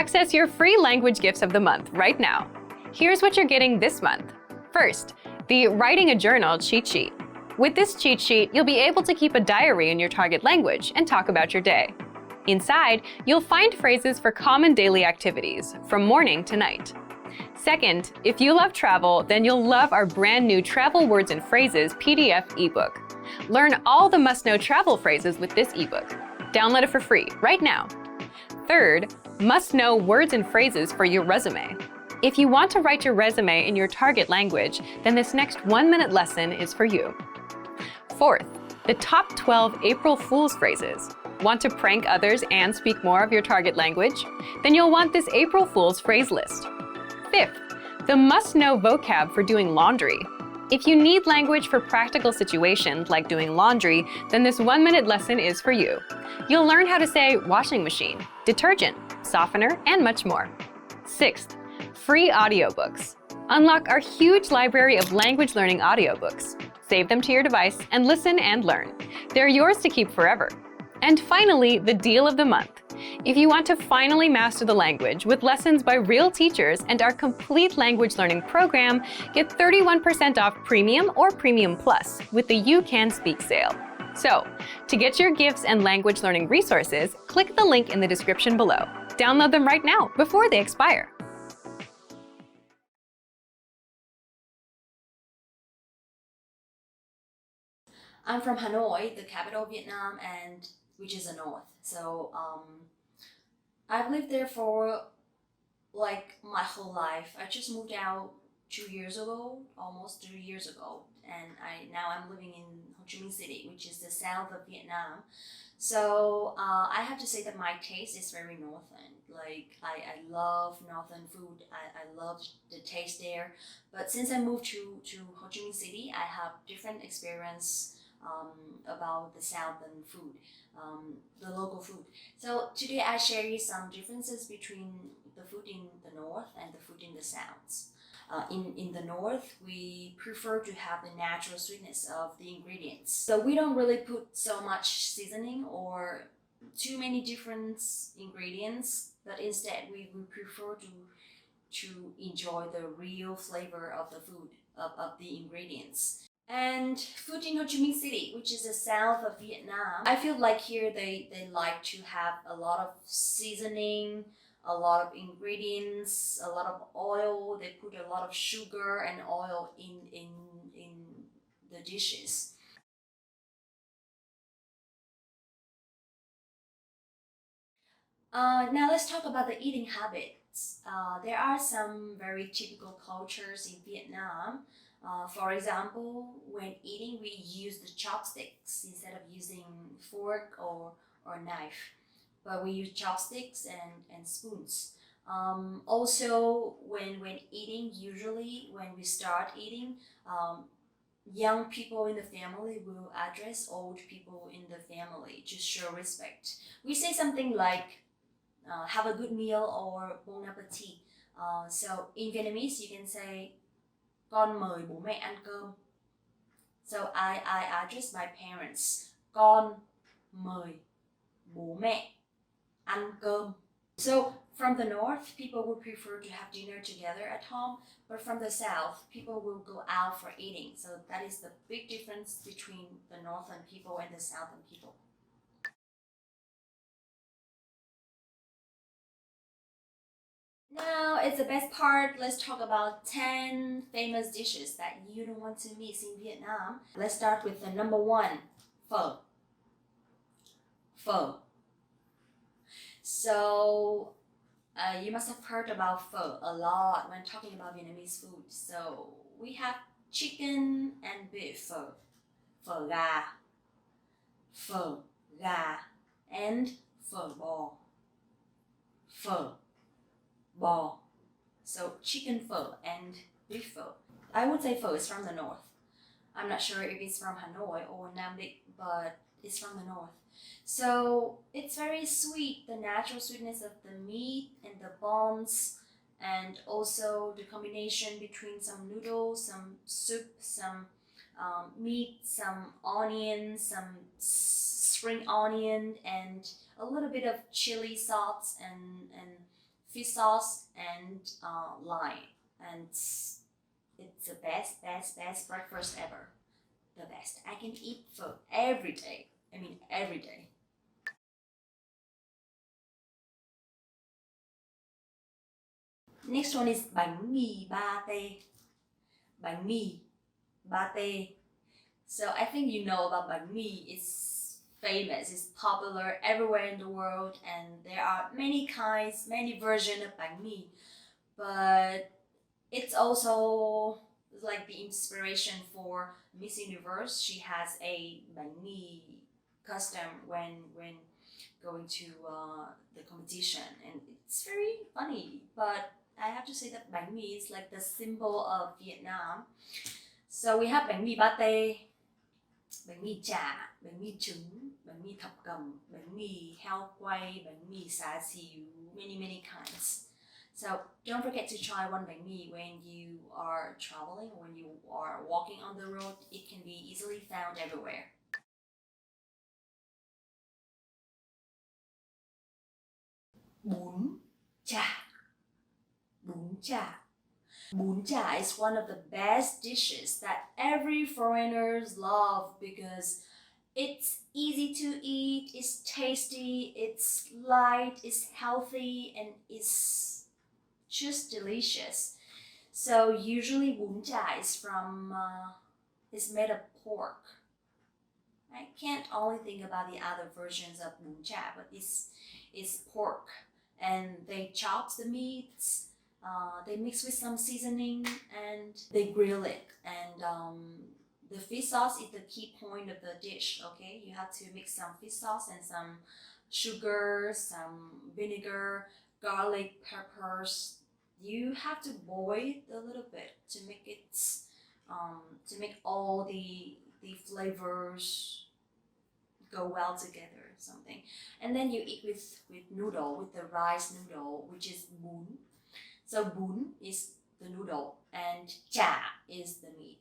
Access your free language gifts of the month right now. Here's what you're getting this month. First, the Writing a Journal cheat sheet. With this cheat sheet, you'll be able to keep a diary in your target language and talk about your day. Inside, you'll find phrases for common daily activities, from morning to night. Second, if you love travel, then you'll love our brand new Travel Words and Phrases PDF ebook. Learn all the must-know travel phrases with this ebook. Download it for free right now. Third, must-know words and phrases for your resume. If you want to write your resume in your target language, then this next 1-minute lesson is for you. Fourth, the top 12 April Fool's phrases. Want to prank others and speak more of your target language? Then you'll want this April Fool's phrase list. Fifth, the must-know vocab for doing laundry. If you need language for practical situations like doing laundry, then this 1-minute lesson is for you. You'll learn how to say washing machine, detergent, softener, and much more. Sixth, free audiobooks. Unlock our huge library of language learning audiobooks. Save them to your device and listen and learn. They're yours to keep forever. And finally, the deal of the month. If you want to finally master the language with lessons by real teachers and our complete language learning program, get 31% off Premium or Premium Plus with the You Can Speak sale. So, to get your gifts and language learning resources, click the link in the description below. Download them right now before they expire. I'm from Hanoi, the capital of Vietnam, and which is the north. So I've lived there for like my whole life. I just moved out 2 years ago, almost 3 years ago, and now I'm living in Ho Chi Minh City, which is the south of Vietnam. So I have to say that my taste is very northern. Like I love northern food. I love the taste there. But since I moved to Ho Chi Minh City, I have different experience about the southern food, the local food. So today I share you some differences between the food in the north and the food in the south. In the north, we prefer to have the natural sweetness of the ingredients. So we don't really put so much seasoning or too many different ingredients, but instead we prefer to enjoy the real flavor of the food, of the ingredients. And food in Ho Chi Minh City, which is the south of Vietnam, I feel like here they like to have a lot of seasoning, a lot of ingredients, a lot of oil. They put a lot of sugar and oil in the dishes. Now let's talk about the eating habits. There are some very typical cultures in Vietnam. For example, when eating, we use the chopsticks instead of using fork or knife. But we use chopsticks and spoons. Also, when eating, usually when we start eating, young people in the family will address old people in the family to show respect. We say something like, have a good meal or bon appetit. So in Vietnamese, you can say, con mời bố mẹ ăn cơm. So I address my parents. Con mời bố mẹ ăn cơm. So from the north, people would prefer to have dinner together at home, but from the south, people will go out for eating. So that is the big difference between the northern people and the southern people. Now it's the best part. Let's talk about 10 famous dishes that you don't want to miss in Vietnam. Let's start with the number 1, pho. Pho. So you must have heard about pho a lot when talking about Vietnamese food. So we have chicken and beef pho, phở gà, and phở bò, phở bò. So chicken pho and beef pho. I would say pho is from the north. I'm not sure if it's from Hanoi or Nam Định, but it's from the north. So it's very sweet, the natural sweetness of the meat and the bones, and also the combination between some noodles, some soup, some meat, some onion, some spring onion, and a little bit of chili sauce and fish sauce, and lime. And it's the best breakfast ever. The best. I can eat food every day. I mean, every day. Next one is bánh mì ba tê. Bánh mì ba tê. So I think you know about bánh mì. It's famous. It's popular everywhere in the world, and there are many kinds, many versions of bánh mì. But it's also like the inspiration for Miss Universe. She has a bánh mì custom when going to the competition, and it's very funny. But I have to say that bánh mì is like the symbol of Vietnam. So we have bánh mì pate, bánh mì chả, bánh mì trứng, bánh mì thập cẩm, bánh mì heo quay, bánh mì xá xíu, many kinds. So don't forget to try one bánh mì when you are traveling or when you are walking on the road. It can be easily found everywhere. Bún chả. Bún chả. Bún chả is one of the best dishes that every foreigners love because it's easy to eat, it's tasty, it's light, it's healthy, and it's just delicious. So usually bún chả is made of pork. I can't only think about the other versions of bún chả, but it's pork, and they chop the meats. They mix with some seasoning and they grill it. And the fish sauce is the key point of the dish. Okay, you have to mix some fish sauce and some sugar, some vinegar, garlic, peppers. You have to boil it a little bit to make it to make all the flavors go well together or something. And then you eat with noodle, with the rice noodle, which is bún. So bún is the noodle and chả is the meat.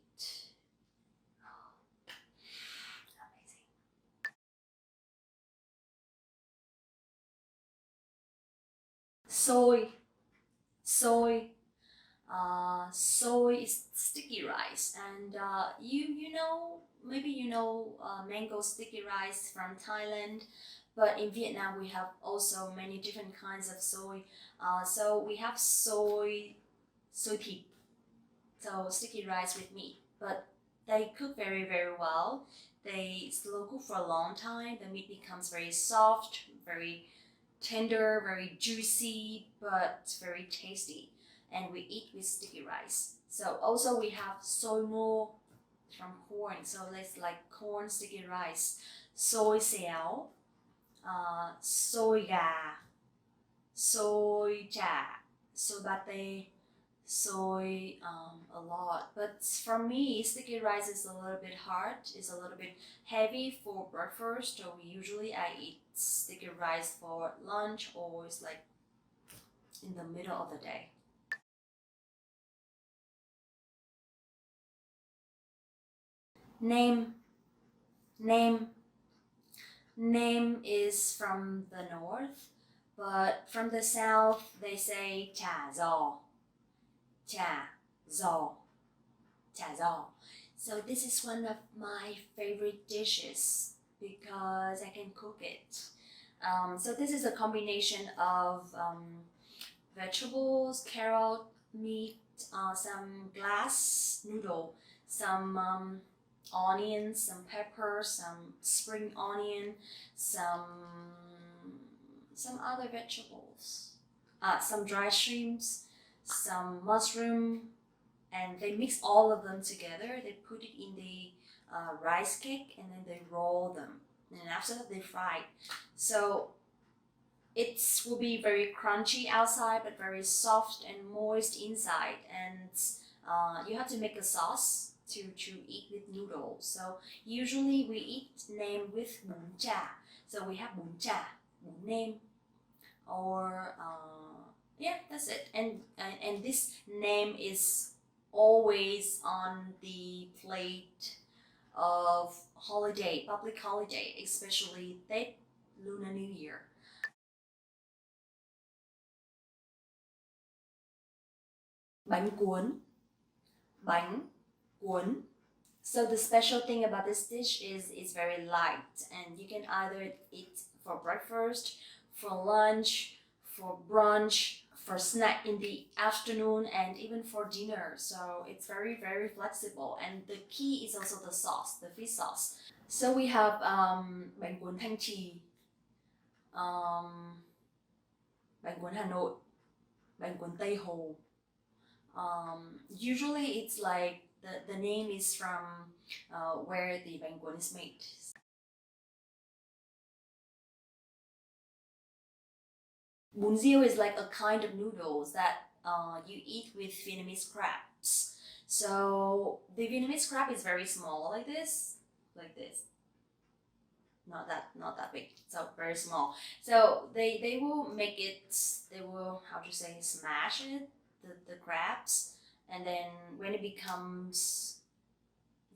Amazing. Soy. Soy is sticky rice, and you know, maybe you know mango sticky rice from Thailand, but in Vietnam we have also many different kinds of soy. So we have soy thịt, so sticky rice with meat, but they cook very well. They slow cook for a long time. The meat becomes very soft, very tender, very juicy, but very tasty. And we eat with sticky rice. So also we have soy mo from corn. So it's like corn sticky rice, soy xéo, soy gà, soy chả, soy pate, soy a lot. But for me, sticky rice is a little bit hard. It's a little bit heavy for breakfast. So usually I eat sticky rice for lunch, or it's like in the middle of the day. Name. Name is from the north, but from the south they say chả giò. Chả giò. Chả giò. So this is one of my favorite dishes because I can cook it. So this is a combination of vegetables, carrot, meat, some glass noodle, some onions, some pepper, some spring onion, some other vegetables, some dry shrimps, some mushroom, and they mix all of them together. They put it in the rice cake, and then they roll them, and after that they fry it. So it will be very crunchy outside, but very soft and moist inside. And you have to make a sauce to eat with noodles. So usually we eat nem with bún chả. So we have bún chả, bún nem, or yeah, that's it. And this nem is always on the plate of holiday, public holiday, especially Tết, Lunar New Year. bánh cuốn, bánh cuốn. So the special thing about this dish is it's very light and you can either eat for breakfast, for lunch, for brunch, for snack in the afternoon, and even for dinner. So it's very, very flexible. And the key is also the sauce, the fish sauce. So we have bánh cuốn Thanh Trì, bánh cuốn Hà Nội, bánh cuốn Tây Hồ. Usually it's like the name is from where the bánh cuốn is made. Bún riêu is like a kind of noodles that you eat with Vietnamese crabs. So the Vietnamese crab is very small, like this, not that big, so very small. So they will make it, they will, how to say, smash it, the crabs, and then when it becomes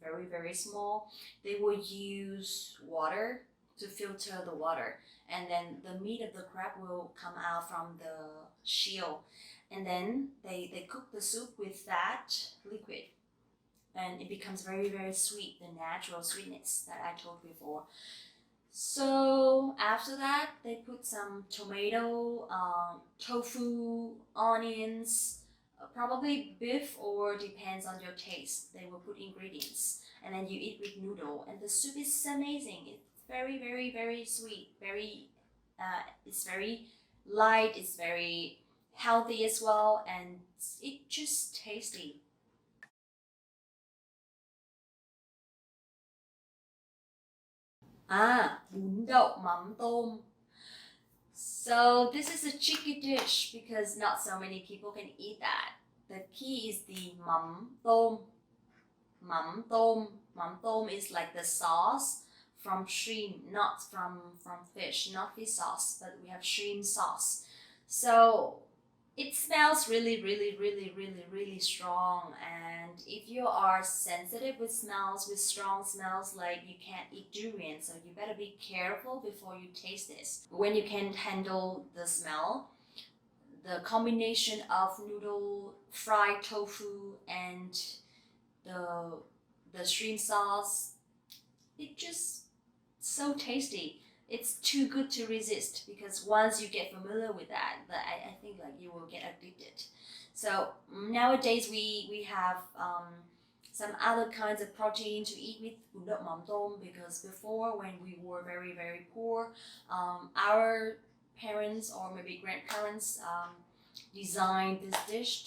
very, very small, they will use water to filter the water, and then the meat of the crab will come out from the shell, and then they cook the soup with that liquid, and it becomes very, very sweet, the natural sweetness that I told before. So after that, they put some tomato, tofu, onions, probably beef, or depends on your taste. They will put ingredients, and then you eat with noodle. And the soup is amazing. It's very, very, very sweet. It's very light. It's very healthy as well, and it's just tasty. Bún đậu mắm tôm. So this is a tricky dish because not so many people can eat that. The key is the mắm tôm. Mắm tôm. Mắm tôm is like the sauce from shrimp, not from fish, not fish sauce, but we have shrimp sauce. So it smells really, really, really, really, really strong. And if you are sensitive with smells, with strong smells, like you can't eat durian, so you better be careful before you taste this. When you can't handle the smell, the combination of noodle, fried tofu, and the shrimp sauce, it just so tasty. It's too good to resist because once you get familiar with that, I think like you will get addicted. So nowadays we have some other kinds of protein to eat with bún đậu mắm tôm, because before, when we were very, very poor, our parents or maybe grandparents designed this dish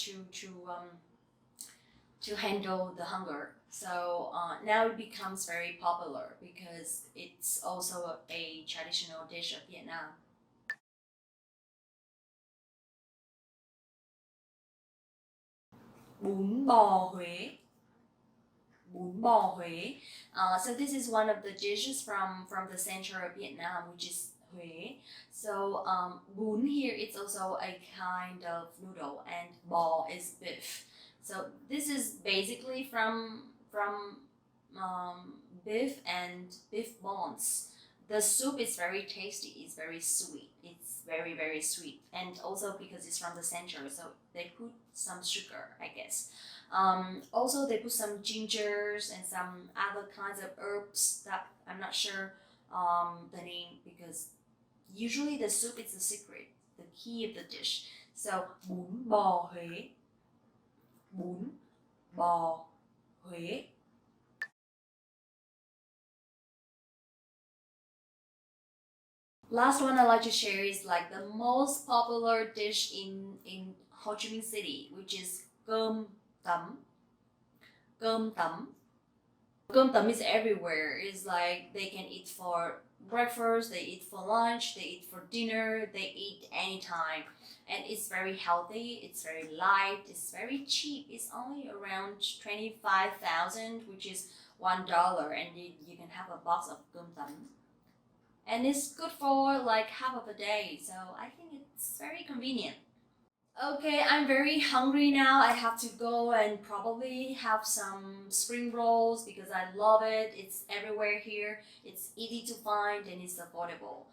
to handle the hunger. So now it becomes very popular because it's also a traditional dish of Vietnam. Bún bò Huế. Bún bò Huế. So this is one of the dishes from the center of Vietnam, which is Huế. So bún here, it's also a kind of noodle, and bò is beef. So this is basically from beef and beef bones. The soup is very tasty. It's very sweet. It's very, very sweet, and also because it's from the center, so they put some sugar, I guess. Also, they put some gingers and some other kinds of herbs that I'm not sure the name, because usually the soup is the secret, the key of the dish. So bún bò Huế. Bún bò Huế. Last one I'd like to share is like the most popular dish in Ho Chi Minh City, which is cơm tấm. Cơm tấm. Cơm tấm is everywhere. It's like they can eat for breakfast, they eat for lunch, they eat for dinner, they eat anytime. And it's very healthy, it's very light, it's very cheap. It's only around 25,000, which is $1, and you can have a box of cơm tấm. And it's good for like half of a day, so I think it's very convenient. Okay, I'm very hungry now. I have to go and probably have some spring rolls because I love it. It's everywhere here. It's easy to find and it's affordable.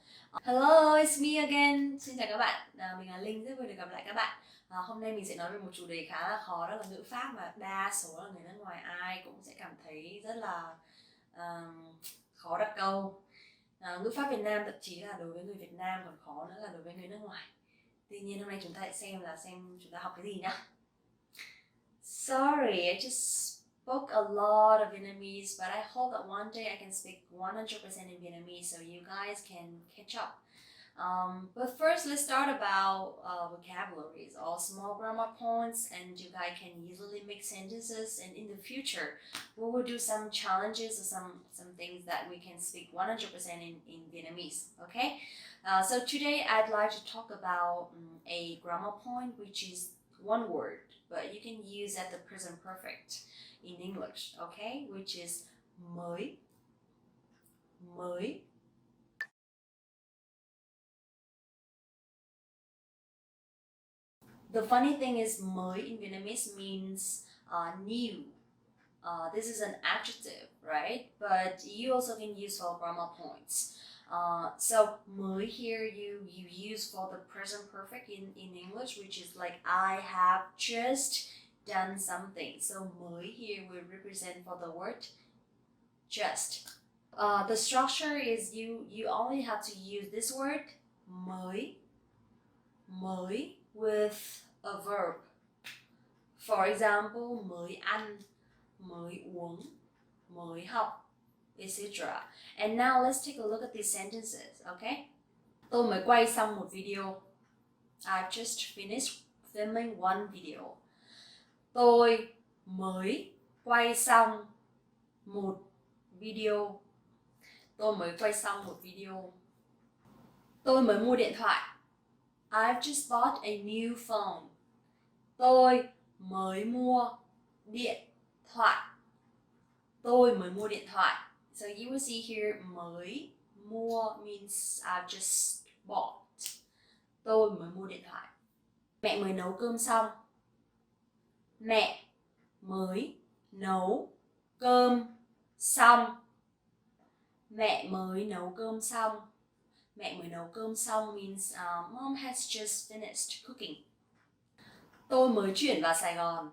Hello, it's me again. Xin chào các bạn. Mình là Linh, rất vui được gặp lại các bạn. Hôm nay mình sẽ nói về một chủ đề khá là khó, đó là ngữ pháp mà đa số là người nước ngoài ai cũng sẽ cảm thấy rất là khó đặt câu. Ngữ pháp Việt Nam thậm chí là đối với người Việt Nam còn khó nữa là đối với người nước ngoài. Tuy nhiên hôm nay chúng ta hãy xem chúng ta học cái gì nhá. Sorry, I just spoke a lot of Vietnamese, but I hope that one day I can speak 100% in Vietnamese so you guys can catch up. But first, let's start about vocabularies, all small grammar points, and you guys can easily make sentences. And in the future, we will do some challenges or some things that we can speak 100% in Vietnamese. Okay. So today I'd like to talk about a grammar point, which is one word, but you can use at the present perfect in English. Okay, which is mới, mới. The funny thing is mới in Vietnamese means new. This is an adjective, right? But you also can use for grammar points. So mới here you use for the present perfect in English, which is like I have just done something. So mới here will represent for the word just. The structure is you only have to use this word mới with a verb. For example, mới ăn, mới uống, mới học, etc. And now let's take a look at these sentences, okay? Tôi mới quay xong một video. I've just finished filming one video. Tôi mới quay xong một video. Tôi mới quay xong một video. Tôi mới mua điện thoại. I've just bought a new phone. Tôi mới mua điện thoại. Tôi mới mua điện thoại. So you will see here mới mua means I've just bought. Tôi mới mua điện thoại. Mẹ mới nấu cơm xong. Mẹ mới nấu cơm xong. Mẹ mới nấu cơm xong. Mẹ mới nấu cơm xong means mom has just finished cooking. Tôi mới chuyển vào Sài Gòn.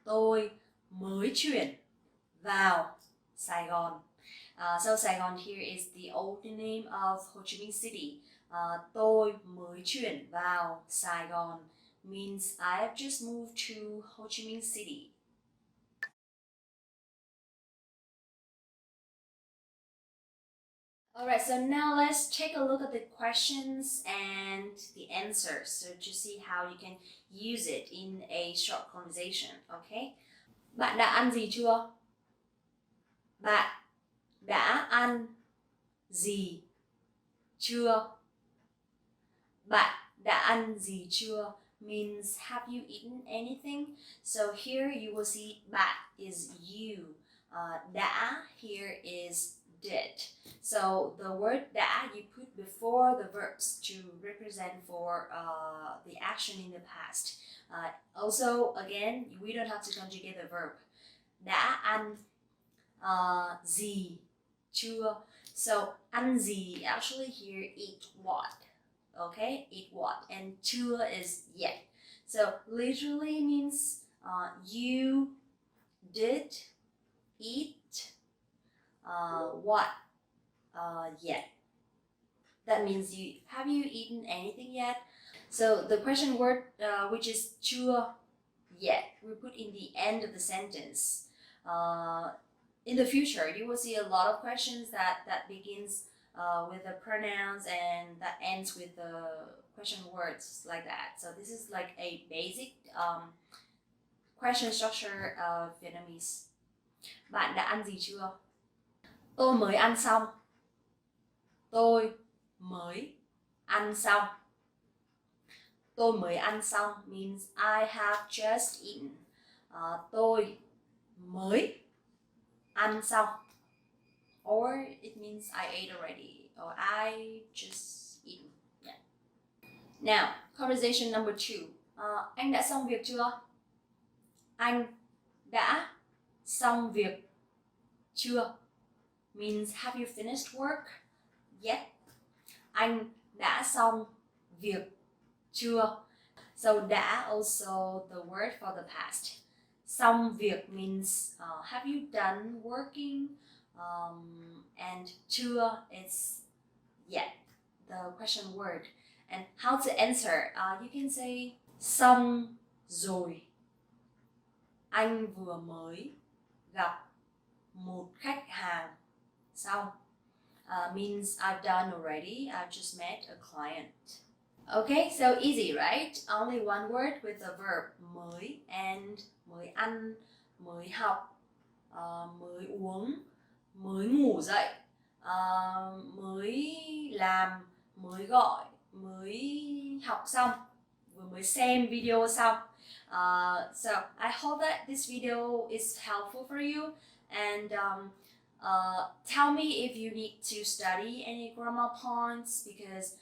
Tôi mới chuyển vào Sài Gòn. So Sài Gòn here is the old name of Ho Chi Minh City. Tôi mới chuyển vào Sài Gòn means I have just moved to Ho Chi Minh City. Alright, so now let's take a look at the questions and the answers so to see how you can use it in a short conversation, okay? Bạn đã ăn gì chưa? Bạn đã ăn gì chưa? Bạn đã ăn gì chưa means have you eaten anything? So here you will see bạn is you. Đã here is did. So the word đã you put before the verbs to represent for the action in the past. Also, again, we don't have to conjugate the verb. Đã ăn gì chưa? So ăn gì actually here eat what. Okay, eat what, and chưa is yet. So literally means you did eat what yet. That means have you eaten anything yet? So the question word which is chưa yet we put in the end of the sentence. In the future you will see a lot of questions that begins with the pronouns and that ends with the question words like that. So this is like a basic question structure of Vietnamese. Bạn đã ăn gì chưa? Tôi mới ăn xong. Tôi mới ăn xong. Tôi mới ăn xong means I have just eaten. Tôi mới ăn xong. Or it means I ate already or I just eaten. Yeah. Now, conversation number 2. Anh đã xong việc chưa? Anh đã xong việc chưa means have you finished work yet? Anh đã xong việc chưa? So đã also the word for the past. Xong việc means have you done working? And chưa is yet, the question word. And how to answer? You can say xong rồi. Anh vừa mới gặp một khách hàng xong. Means I've done already. I've just met a client. Okay, so easy, right? Only one word with a verb mới and mới ăn, mới học, mới uống, mới ngủ dậy, mới làm, mới gọi, mới học xong, vừa mới xem video xong. So I hope that this video is helpful for you, and tell me if you need to study any grammar points, because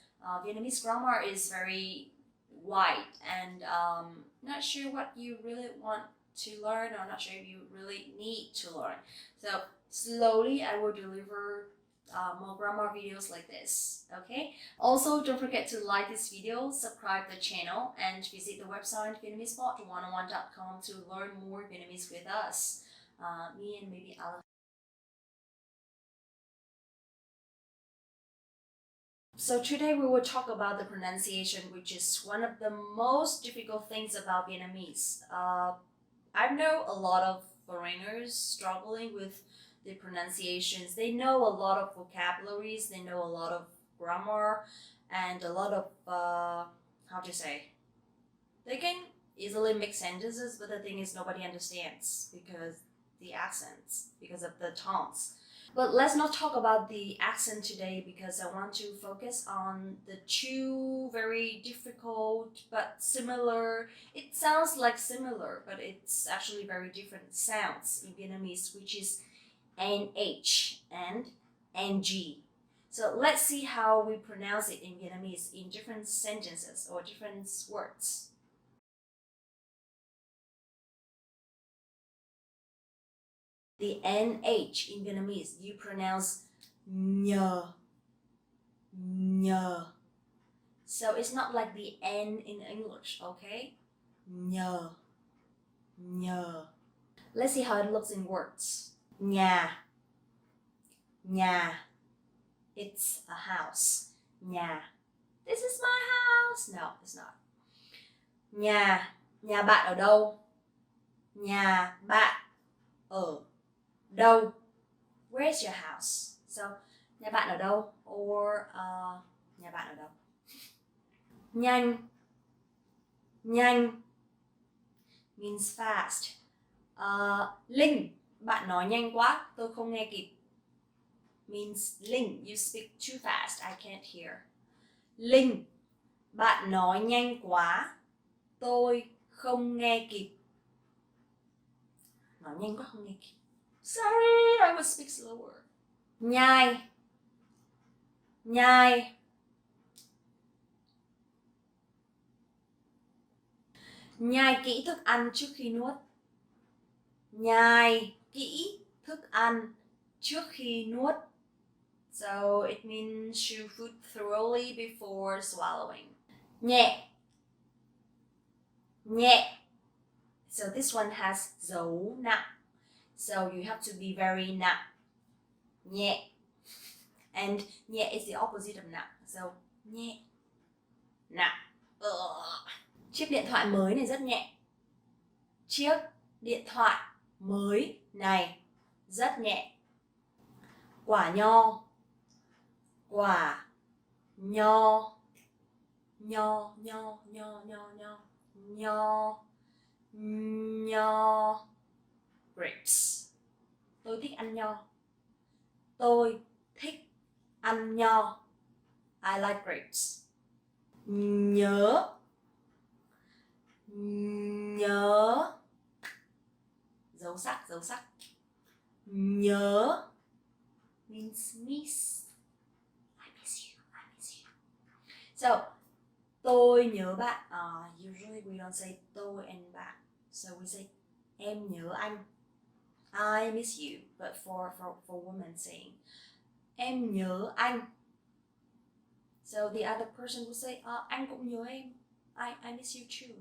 Vietnamese grammar is very wide, and not sure what you really want to learn, or not sure if you really need to learn. So slowly I will deliver more grammar videos like this. Okay, also don't forget to like this video, subscribe the channel, and visit the website vietnamesepod101.com to learn more Vietnamese with us, me and maybe Alan. So today we will talk about the pronunciation, which is one of the most difficult things about Vietnamese. I know a lot of foreigners struggling with the pronunciations. They know a lot of vocabularies, they know a lot of grammar, and a lot of, how to say, they can easily make sentences, but the thing is nobody understands because the accents, because of the tones. But let's not talk about the accent today, because I want to focus on the two very difficult but similar. It sounds like similar, but it's actually very different sounds in Vietnamese, which is NH and NG. So let's see how we pronounce it in Vietnamese in different sentences or different words. The NH in Vietnamese, you pronounce nhờ, nhờ. So it's not like the N in English, okay? Nhờ, nhờ. Let's see how it looks in words. Nhà, nhà. It's a house. Nhà. This is my house. No, it's not. Nhà, nhà bạn ở đâu? Nhà bạn ở đâu? Where's your house? So, nhà bạn ở đâu? Or nhà bạn ở đâu? Nhanh, nhanh means fast. Linh, bạn nói nhanh quá, tôi không nghe kịp. Means Linh, you speak too fast, I can't hear. Linh, bạn nói nhanh quá, tôi không nghe kịp. Nói nhanh quá không nghe kịp. Sorry, I will speak slower. Nhai, nhai. Nhai kỹ thức ăn trước khi nuốt. Nhai kỹ thức ăn trước khi nuốt. So it means chew food thoroughly before swallowing. Nhẹ, nhẹ. So this one has dấu nặng. So you have to be very nặng. Nhẹ. And nhẹ is the opposite of nặng. So nhẹ, nặng. Chiếc điện thoại mới này rất nhẹ. Chiếc điện thoại mới này rất nhẹ. Quả nho, quả nho, nho, nho, nho, nho, nho, nho, nho. Grapes. Tôi thích ăn nho. Tôi thích ăn nho. I like grapes. Nhớ, nhớ. Dấu sắc, dấu sắc. Nhớ means miss. I miss you, I miss you. So, tôi nhớ bạn. Usually we don't say tôi and bạn. So we say em nhớ anh. I miss you. But for women saying em nhớ anh. So the other person will say anh cũng nhớ em. I miss you too.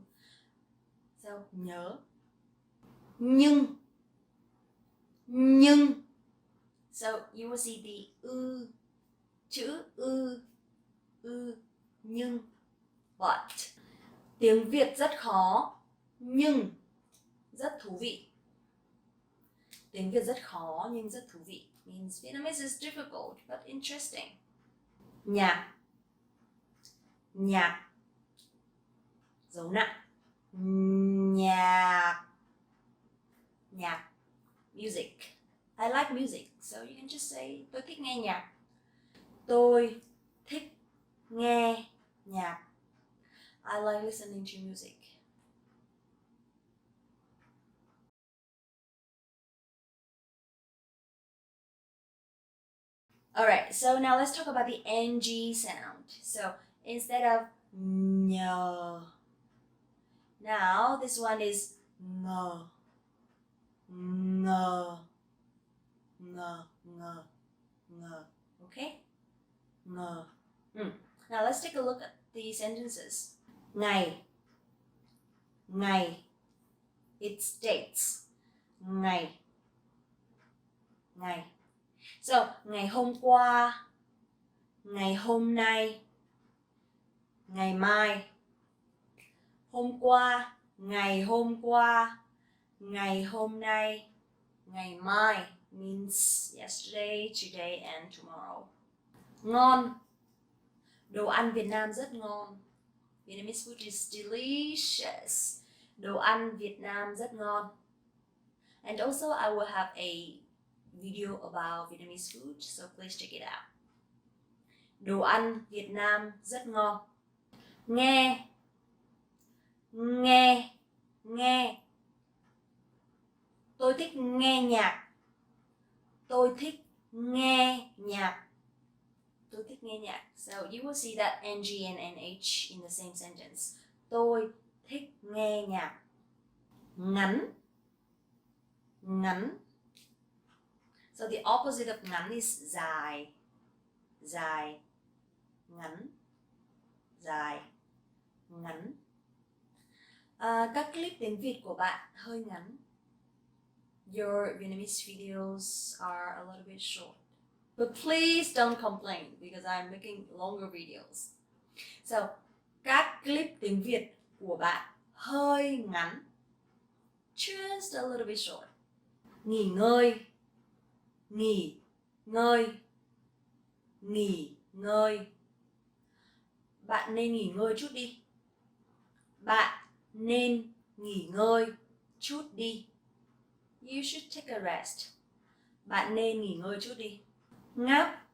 So nhớ. Nhưng. So you will see the chữ nhưng. But tiếng Việt rất khó nhưng rất thú vị. Tiếng Việt rất khó nhưng rất thú vị means Vietnamese is difficult but interesting. Nhạc. Dấu nặng. Nhạc. Music. I like music, so you can just say tôi thích nghe nhạc. Tôi thích nghe nhạc. I like listening to music. Alright, so now let's talk about the NG sound. So instead of nhờ, now this one is ngờ. Okay? Ngờ. Now let's take a look at the sentences. Ngày. It states. Ngày. So, ngày hôm qua, ngày hôm nay, ngày mai. Hôm qua, ngày hôm qua, ngày hôm nay, ngày mai means yesterday, today and tomorrow. Ngon. Đồ ăn Việt Nam rất ngon. Vietnamese food is delicious. Đồ ăn Việt Nam rất ngon. And also I will have a video about Vietnamese food, so please check it out. Đồ ăn Việt Nam rất ngon. Nghe. Tôi thích nghe nhạc. Tôi thích nghe nhạc. So you will see that NG and NH in the same sentence. Tôi thích nghe nhạc. Ngắn. So the opposite of ngắn is dài. Ngắn. Các clip tiếng Việt của bạn hơi ngắn. Your Vietnamese videos are a little bit short. But please don't complain because I'm making longer videos. So, các clip tiếng Việt của bạn hơi ngắn. Just a little bit short. Nghỉ ngơi. Bạn nên nghỉ ngơi chút đi. You should take a rest. Bạn nên nghỉ ngơi chút đi. Ngáp.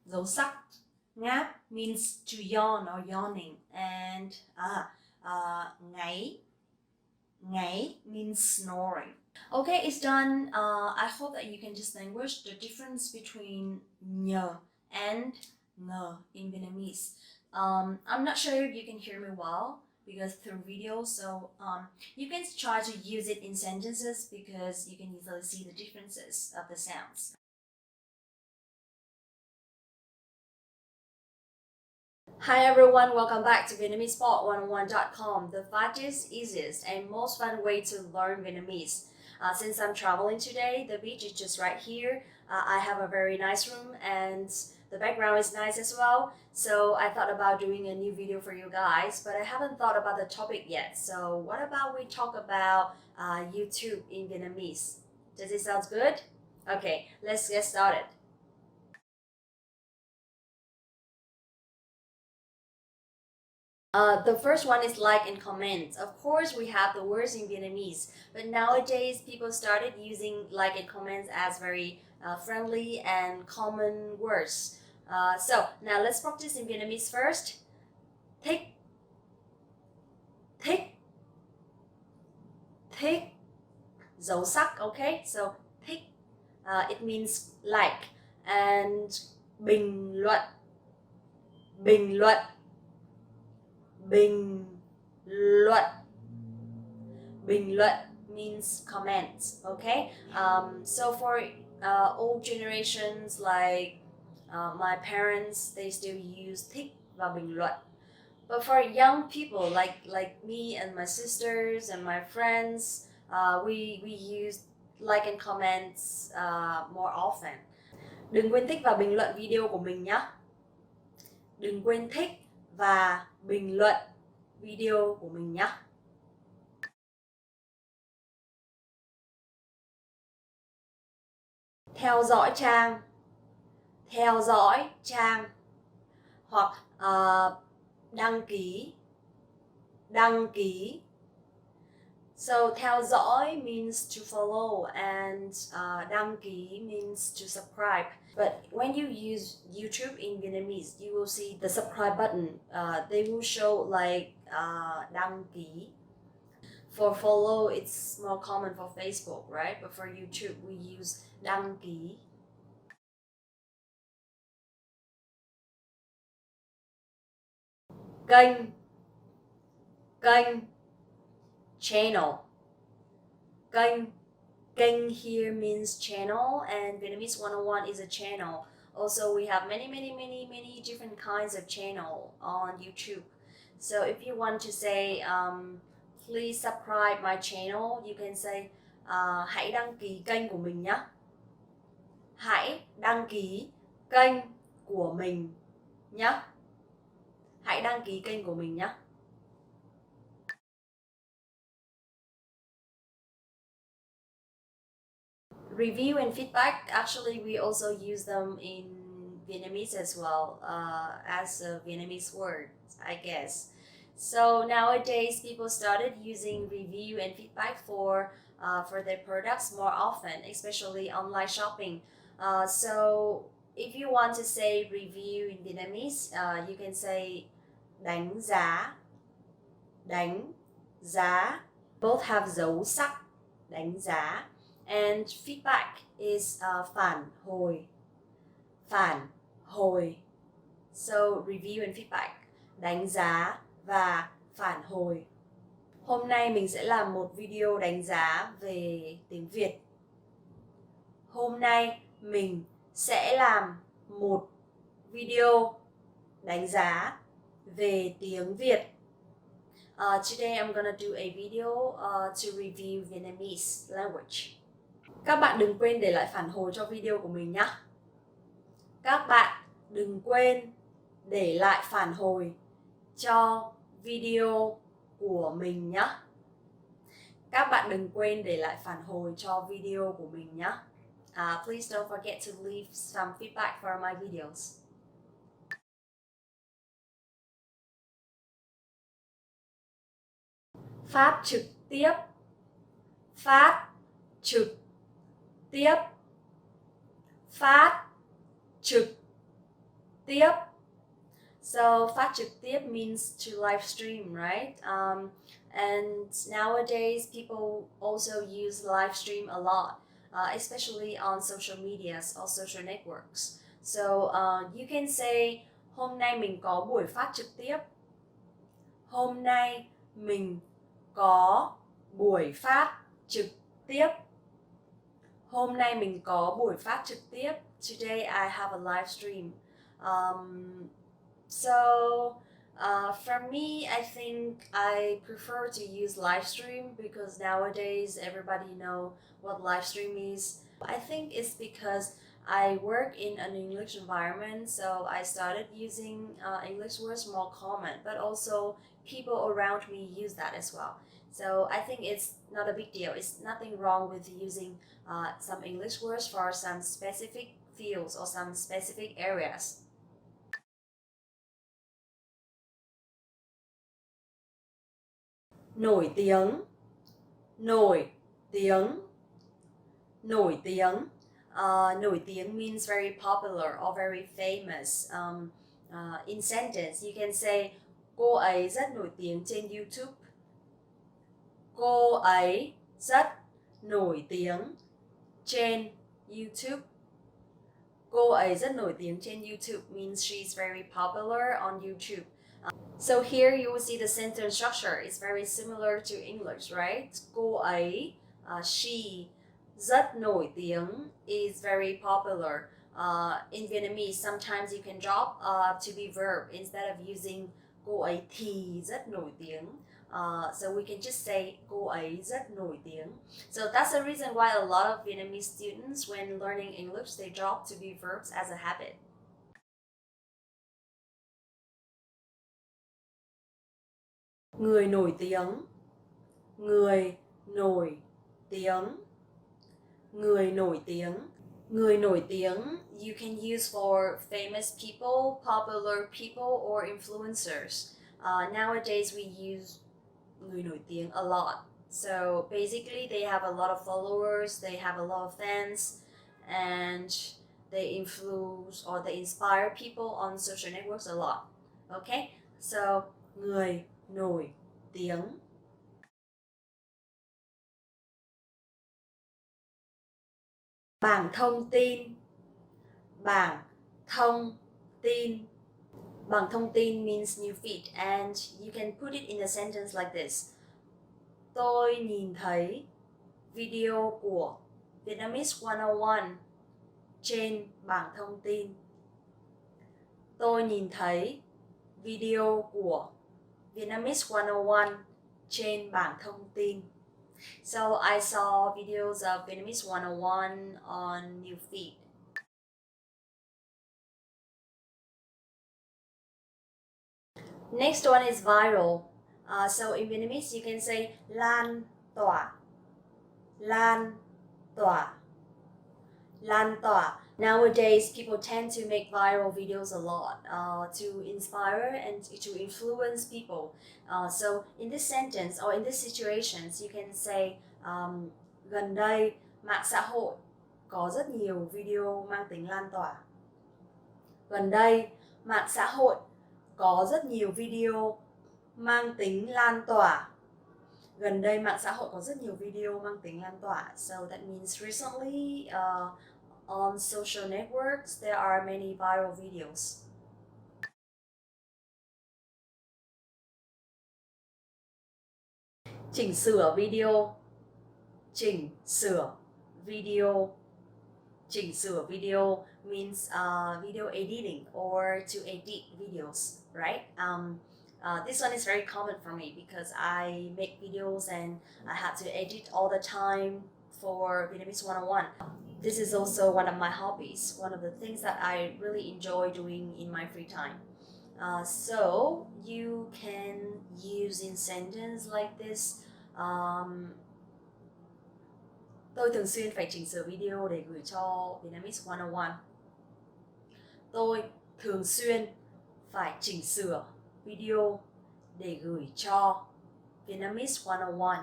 Dấu sắc. Ngáp means to yawn or yawning. And ngáy means snoring. Okay, it's done. I hope that you can distinguish the difference between nhờ and ngờ in Vietnamese. I'm not sure if you can hear me well because through video, so you can try to use it in sentences because you can easily see the differences of the sounds. Hi everyone, welcome back to VietnamesePod101.com, the fastest, easiest, and most fun way to learn Vietnamese. Since I'm traveling today, the beach is just right here. I have a very nice room and the background is nice as well. So I thought about doing a new video for you guys, but I haven't thought about the topic yet. So what about we talk about YouTube in Vietnamese? Does it sound good? Okay, let's get started. The first one is like and comment. Of course, we have the words in Vietnamese, but nowadays people started using like and comments as very friendly and common words. So now let's practice in Vietnamese first. Thích. Dấu sắc, okay? So thích, it means like, and bình luận. Bình luận means comment, okay? So for old generations like my parents, they still use thích và bình luận. But for young people like me and my sisters and my friends, we use like and comments more often. Đừng quên thích và bình luận video của mình nhé. Đừng quên thích và bình luận video của mình nhé. Theo dõi trang, theo dõi trang, hoặc đăng ký, đăng ký. So theo dõi means to follow and đăng ký means to subscribe. But when you use YouTube in Vietnamese, you will see the subscribe button. They will show like đăng ký. For follow, it's more common for Facebook, right? But for YouTube, we use đăng ký. Kênh, kênh, channel. Kênh, kênh here means channel, and Vietnamese 101 is a channel. Also, we have many different kinds of channel on YouTube. So if you want to say, please subscribe my channel, you can say, hãy đăng ký kênh của mình nhé. Hãy đăng ký kênh của mình nhé. Hãy đăng ký kênh của mình nhé. Review and feedback, actually we also use them in Vietnamese as well, as a Vietnamese word, I guess. So nowadays people started using review and feedback for their products more often, especially online shopping. So if you want to say review in Vietnamese, you can say đánh giá, đánh giá. Both have dấu sắc, đánh giá. And feedback is phản hồi, phản hồi. So review and feedback, đánh giá và phản hồi. Hôm nay mình sẽ làm một video đánh giá về tiếng Việt. Hôm nay mình sẽ làm một video đánh giá về tiếng Việt. Today I'm gonna do a video to review Vietnamese language. Các bạn đừng quên để lại phản hồi cho video của mình nhé. Các bạn đừng quên để lại phản hồi cho video của mình nhé. Các bạn đừng quên để lại phản hồi cho video của mình nhé. Please don't forget to leave some feedback for my videos. Phát trực tiếp, phát trực tiếp, phát trực tiếp. So phát trực tiếp means to live stream, right? And nowadays people also use live stream a lot, especially on social medias or social networks. So you can say hôm nay mình có buổi phát trực tiếp. Hôm nay mình có buổi phát trực tiếp. Hôm nay mình có buổi phát trực tiếp. Today I have a live stream. For me, I think I prefer to use live stream because nowadays everybody know what live stream is. I think it's because I work in an English environment, so I started using English words more common, but also people around me use that as well. So I think it's not a big deal. It's nothing wrong with using some English words for some specific fields or some specific areas. Nổi tiếng, nổi tiếng, nổi tiếng. Nổi tiếng means very popular or very famous. In sentence, you can say cô ấy rất nổi tiếng trên YouTube. Cô ấy rất nổi tiếng trên YouTube. Cô ấy rất nổi tiếng trên YouTube means she's very popular on YouTube. So here you will see the sentence structure. It's very similar to English, right? Cô ấy, she, rất nổi tiếng is very popular. In Vietnamese, sometimes you can drop to be verb instead of using cô ấy thì rất nổi tiếng. So we can just say cô ấy rất nổi tiếng. So that's the reason why a lot of Vietnamese students, when learning English, they drop to be verbs as a habit. Người nổi tiếng, người nổi tiếng, người nổi tiếng. Người nổi tiếng you can use for famous people, popular people, or influencers. Nowadays we use người nổi tiếng a lot. So basically they have a lot of followers, they have a lot of fans, and they influence or they inspire people on social networks a lot. Okay? So người nổi tiếng. Bảng thông tin, bảng thông tin. Bảng thông tin means new feed, and you can put it in a sentence like this. Tôi nhìn thấy video của Vietnamese 101 trên bảng thông tin. Tôi nhìn thấy video của Vietnamese 101 trên bảng thông tin. So I saw videos of Vietnamese 101 on new feed. Next one is viral. So in Vietnamese you can say lan tỏa, lan tỏa, lan tỏa. Nowadays people tend to make viral videos a lot to inspire and to influence people. So in this sentence or in these situations you can say gần đây mạng xã hội có rất nhiều video mang tính lan tỏa. Gần đây mạng xã hội có rất nhiều video mang tính lan tỏa. Gần đây mạng xã hội có rất nhiều video mang tính lan tỏa. So that means recently on social networks there are many viral videos. Chỉnh sửa video. Chỉnh sửa video. Chỉnh sửa video means video editing or to edit videos, right? This one is very common for me because I make videos and I had to edit all the time for Vietnamese 101. This is also one of my hobbies, one of the things that I really enjoy doing in my free time. So you can use in sentence like this. Tôi thường xuyên phải chỉnh sửa video để gửi cho Vietnamese 101. Tôi thường xuyên phải chỉnh sửa video để gửi cho Vietnamese 101.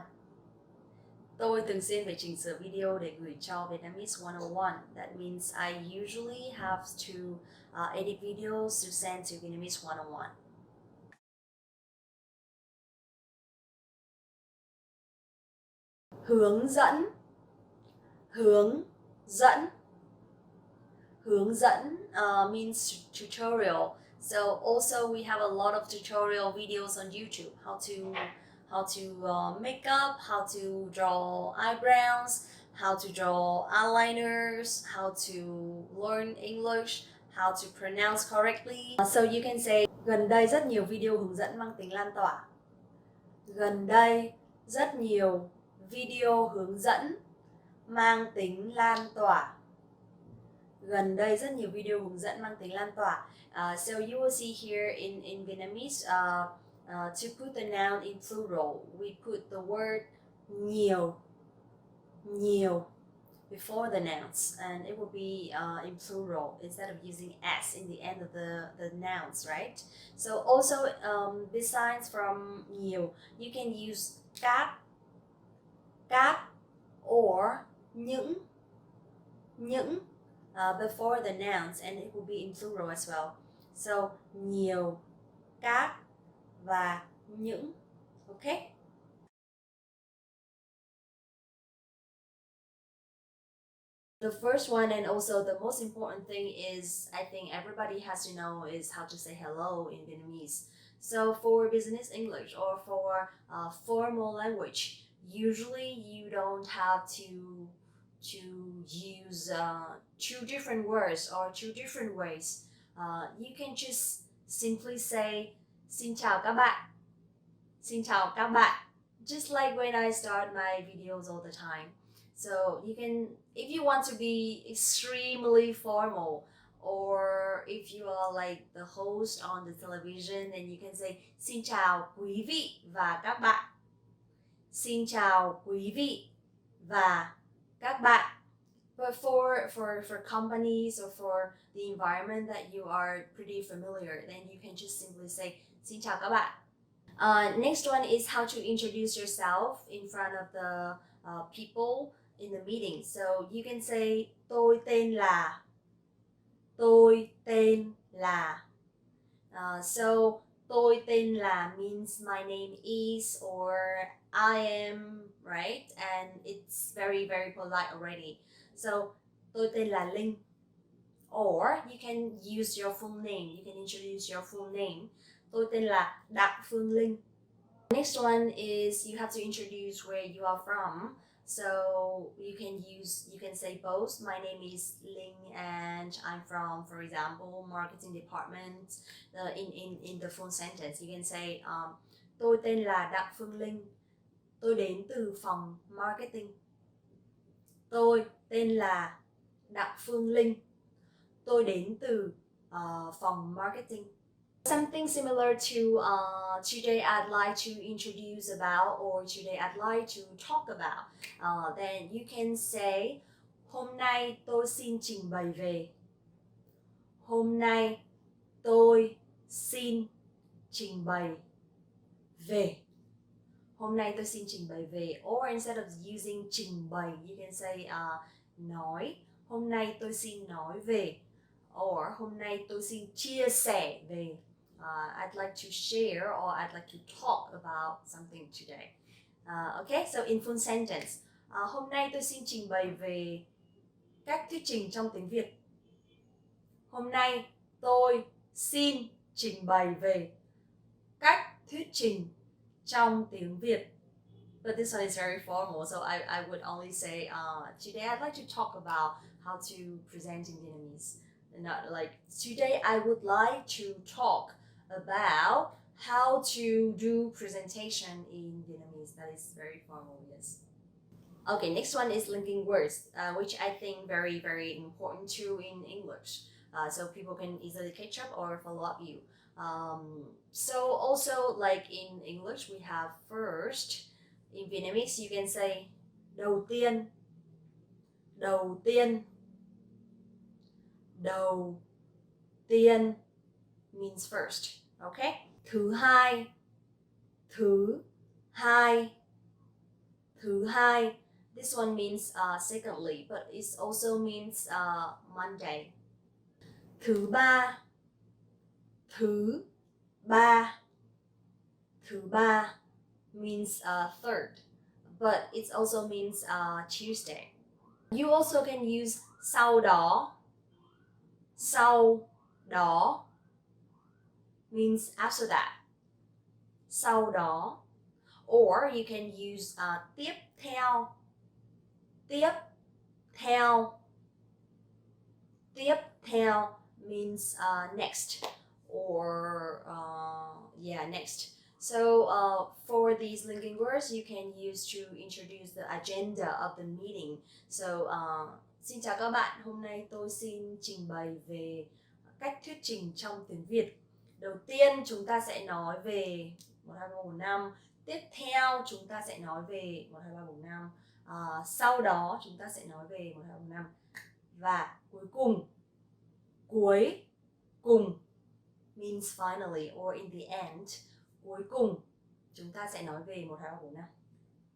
Tôi thường xuyên phải chỉnh sửa video để gửi cho Vietnamese 101. That means I usually have to edit videos to send to Vietnamese 101. Hướng dẫn. Hướng dẫn. Hướng dẫn means tutorial. So also we have a lot of tutorial videos on YouTube. How to make up, how to draw eyebrows, how to draw eyeliners, how to learn English, how to pronounce correctly. So you can say gần đây rất nhiều video hướng dẫn mang tính lan tỏa. Gần đây rất nhiều video hướng dẫn mang tính lan tỏa. Gần đây rất nhiều video hướng dẫn mang tính lan tỏa. So you will see here in Vietnamese, to put the noun in plural, we put the word nhiều, nhiều before the nouns, and it will be in plural instead of using s in the end of the nouns, right? So also besides from nhiều, you can use các or những before the nouns, and it will be in plural as well. So nhiều, các và những. Okay? The first one and also the most important thing is, I think everybody has to know, is how to say hello in Vietnamese. So for business English or for formal language, usually you don't have to use two different words or two different ways. You can just simply say Xin chào các bạn. Xin chào các bạn. Just like when I start my videos all the time. So you can, if you want to be extremely formal, or if you are like the host on the television, then you can say xin chào quý vị và các bạn. Xin chào quý vị và các bạn. But for companies or for the environment that you are pretty familiar, then you can just simply say xin chào các bạn. Next one is how to introduce yourself in front of the people in the meeting. So you can say tôi tên là. Tôi tên là. So tôi tên là means my name is or I am, right? And it's very very polite already. So tôi tên là Linh. Or you can use your full name. You can introduce your full name. Tôi tên là Đặng Phương Linh. Next one is you have to introduce where you are from. So you can say both. My name is Ling and I'm from, for example, marketing department. In the full sentence, you can say tôi tên là Đặng Phương Linh. Tôi đến từ phòng marketing. Tôi tên là Đặng Phương Linh. Tôi đến từ phòng marketing. Something similar to today I'd like to introduce about, or today I'd like to talk about. Then you can say hôm nay tôi xin trình bày về. Hôm nay tôi xin trình bày về. Hôm nay tôi xin trình bày về. Or instead of using trình bày, you can say nói. Hôm nay tôi xin nói về. Or hôm nay tôi xin chia sẻ về. I'd like to share or I'd like to talk about something today. Okay, so in full sentence. Hôm nay tôi xin trình bày về cách thuyết trình trong tiếng Việt. Hôm nay tôi xin trình bày về cách thuyết trình trong tiếng Việt. But this one is very formal, so I would only say today I'd like to talk about how to present in Vietnamese. Not like today I would like to talk about how to do presentation in Vietnamese. That is very formal, yes. Okay, next one is linking words, which I think very, very important too in English. So people can easily catch up or follow up you. So also like in English, we have first. In Vietnamese, you can say đầu tiên. Đầu tiên. Đầu tiên means first, okay? Thứ hai. Thứ hai. Thứ hai. This one means secondly, but it also means Monday. Thứ ba. Thứ ba. Thứ ba means third, but it also means Tuesday. You also can use sau đó. Sau đó means after that. Sau đó. Or you can use tiếp theo. Tiếp theo. Tiếp theo means next, or next. So for these linking words, you can use to introduce the agenda of the meeting. So xin chào các bạn, hôm nay tôi xin trình bày về cách thuyết trình trong tiếng Việt. Đầu tiên chúng ta sẽ nói về 1, 2, 3, 4, 5. Tiếp theo chúng ta sẽ nói về 1, 2, 3, 4, 5. Sau đó chúng ta sẽ nói về 1, 2, 3, 4, 5. Và cuối cùng. Cuối cùng means finally or in the end. Cuối cùng chúng ta sẽ nói về 1, 2, 3, 4, 5.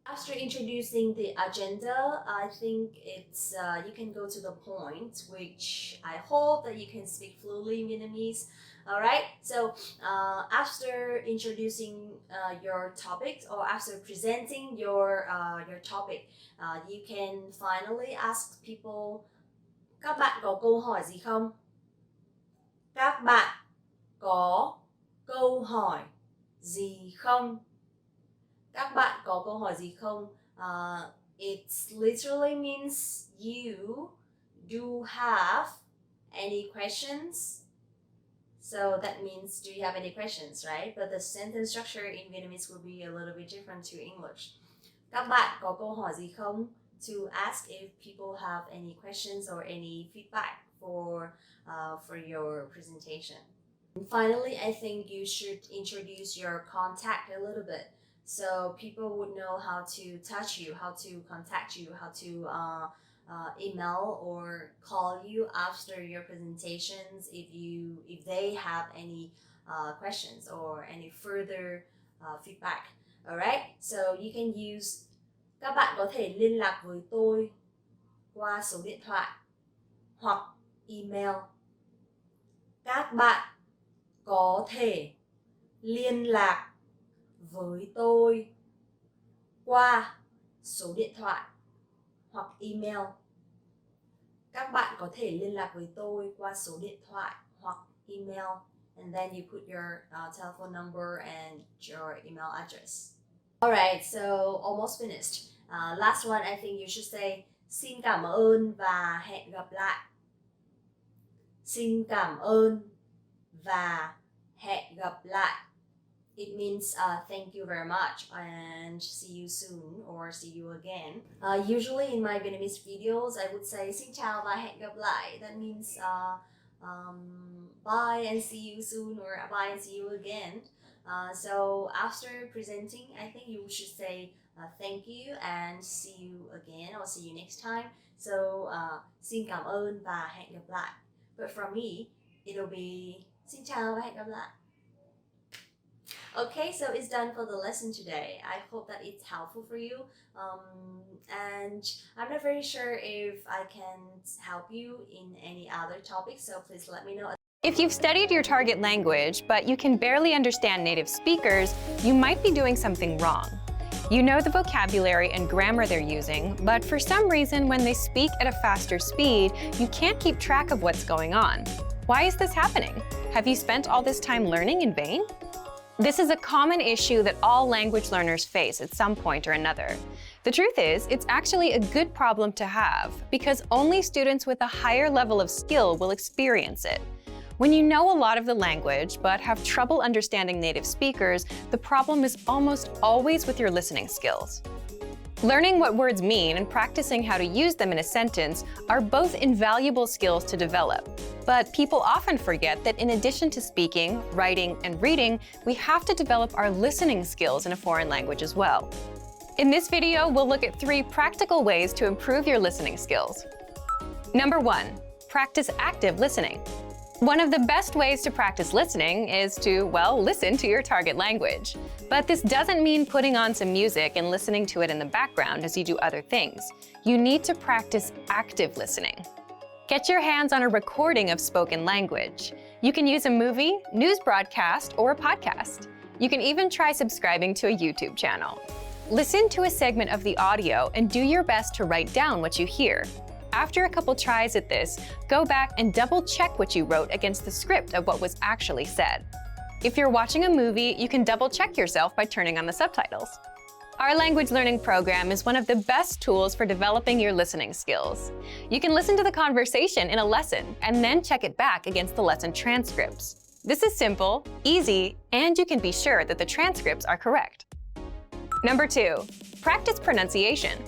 After introducing the agenda, I think it's you can go to the point, which I hope that you can speak fluently in Vietnamese. All right. So after introducing your topics, or after presenting your topic, you can finally ask people, các bạn có câu hỏi gì không? Các bạn có câu hỏi gì không? Các bạn có câu hỏi gì không? It literally means you do have any questions. So that means, do you have any questions, right? But the sentence structure in Vietnamese will be a little bit different to English. Các bạn có câu hỏi gì không? To ask if people have any questions or any feedback for your presentation. And finally, I think you should introduce your contact a little bit, so people would know how to touch you, how to contact you, how to email or call you after your presentations if they have any questions or any further feedback. Alright, so you can use, các bạn có thể liên lạc với tôi qua số điện thoại hoặc email. Các bạn có thể liên lạc với tôi qua số điện thoại hoặc email. Các bạn có thể liên lạc với tôi qua số điện thoại hoặc email. And then you put your telephone number and your email address. Alright, so almost finished. Last one, I think you should say xin cảm ơn và hẹn gặp lại. Xin cảm ơn và hẹn gặp lại. It means thank you very much and see you soon or see you again. Usually in my Vietnamese videos, I would say xin chào và hẹn gặp lại. That means bye and see you soon or bye and see you again. So after presenting, I think you should say thank you and see you again or see you next time. So xin cảm ơn và hẹn gặp lại. But for me, it'll be xin chào và hẹn gặp lại. Okay, so it's done for the lesson today. I hope that it's helpful for you. And I'm not very sure if I can help you in any other topics, so please let me know. If you've studied your target language, but you can barely understand native speakers, you might be doing something wrong. You know the vocabulary and grammar they're using, but for some reason, when they speak at a faster speed, you can't keep track of what's going on. Why is this happening? Have you spent all this time learning in vain? This is a common issue that all language learners face at some point or another. The truth is, it's actually a good problem to have, because only students with a higher level of skill will experience it. When you know a lot of the language but have trouble understanding native speakers, the problem is almost always with your listening skills. Learning what words mean and practicing how to use them in a sentence are both invaluable skills to develop. But people often forget that in addition to speaking, writing, and reading, we have to develop our listening skills in a foreign language as well. In this video, we'll look at 3 practical ways to improve your listening skills. Number 1, practice active listening. One of the best ways to practice listening is to, well, listen to your target language. But this doesn't mean putting on some music and listening to it in the background as you do other things. You need to practice active listening. Get your hands on a recording of spoken language. You can use a movie, news broadcast, or a podcast. You can even try subscribing to a YouTube channel. Listen to a segment of the audio and do your best to write down what you hear. After a couple tries at this, go back and double-check what you wrote against the script of what was actually said. If you're watching a movie, you can double-check yourself by turning on the subtitles. Our language learning program is one of the best tools for developing your listening skills. You can listen to the conversation in a lesson and then check it back against the lesson transcripts. This is simple, easy, and you can be sure that the transcripts are correct. Number 2, practice pronunciation.